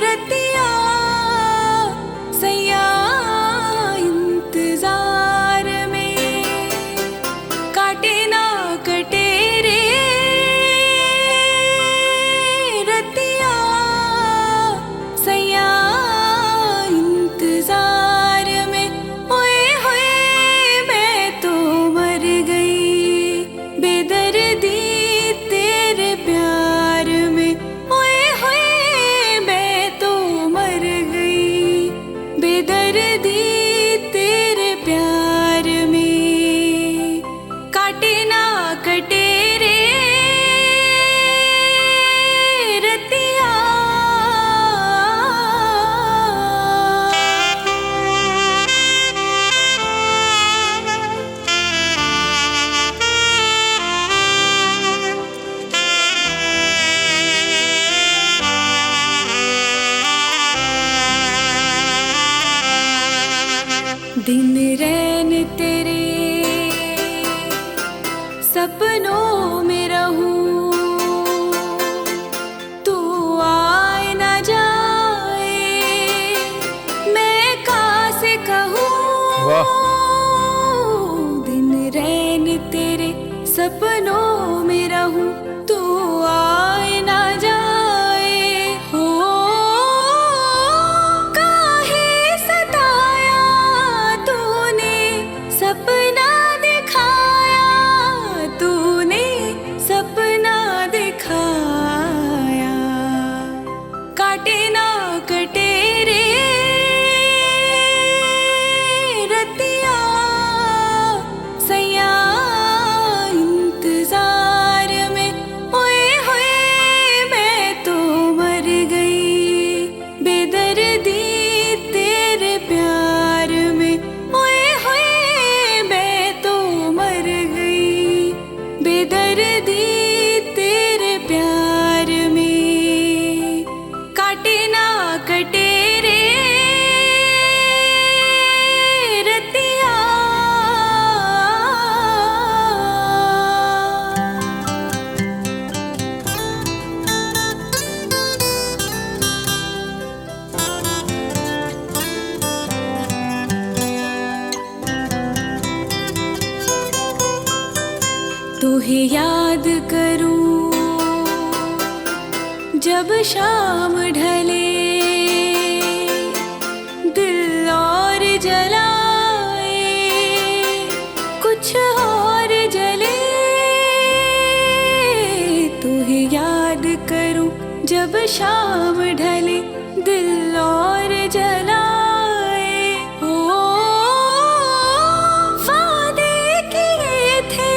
रतिया सैया इंतजार में, काटे ना कटे रे रतिया सैया इंतजार में। ओए होए मैं तो मर गई बेदर्दी तेरे प्यार में। ओए होए मैं तो मर गई बेदर्दी तेरे प्यार में। काटे ना कटे रे रतिया। दिन रैन तेरे सपनों में रहूं, तू आए ना जाए मैं कासे कहूँ। दिन रैन तेरे सपनों में रहूं, तू आए ना जाए। हो काहे सताया तूने सपना दिखाया, तूने सपना दिखाया। काटे ना कटे रे रतिया सैया इंतजार में। ओए होए मैं तो मर गई बेदर्दी तेरे प्यार में। ओए होए मैं तो मर गई बेदर्दी तेरे प्यार में। काटे ना कटे रे रतिया। तोहे याद करूं जब शाम ढले, दिल और जलाए कुछ और जले। तोहे याद करूं जब शाम ढले, दिल और जलाए। हो वादे किए थे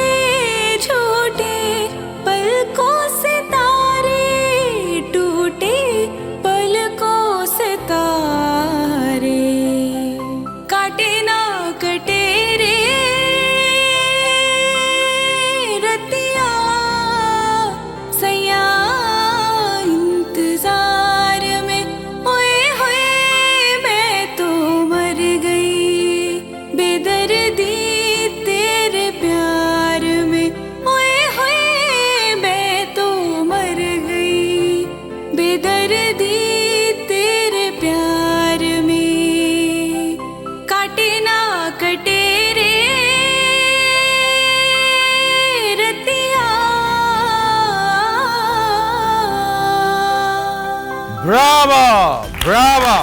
झूठे पलकों से तारे, टूटे पलकों से तारे। काटे ना कटे रे रतिया सैया इंतजार में। ओए होए मैं तो मर गई बेदर्दी तेरे प्यार में। ओए होए मैं तो मर गई बेदर्दी तेरे प्यार में। काटे ना कटे रे रतिया। Bravo Bravo.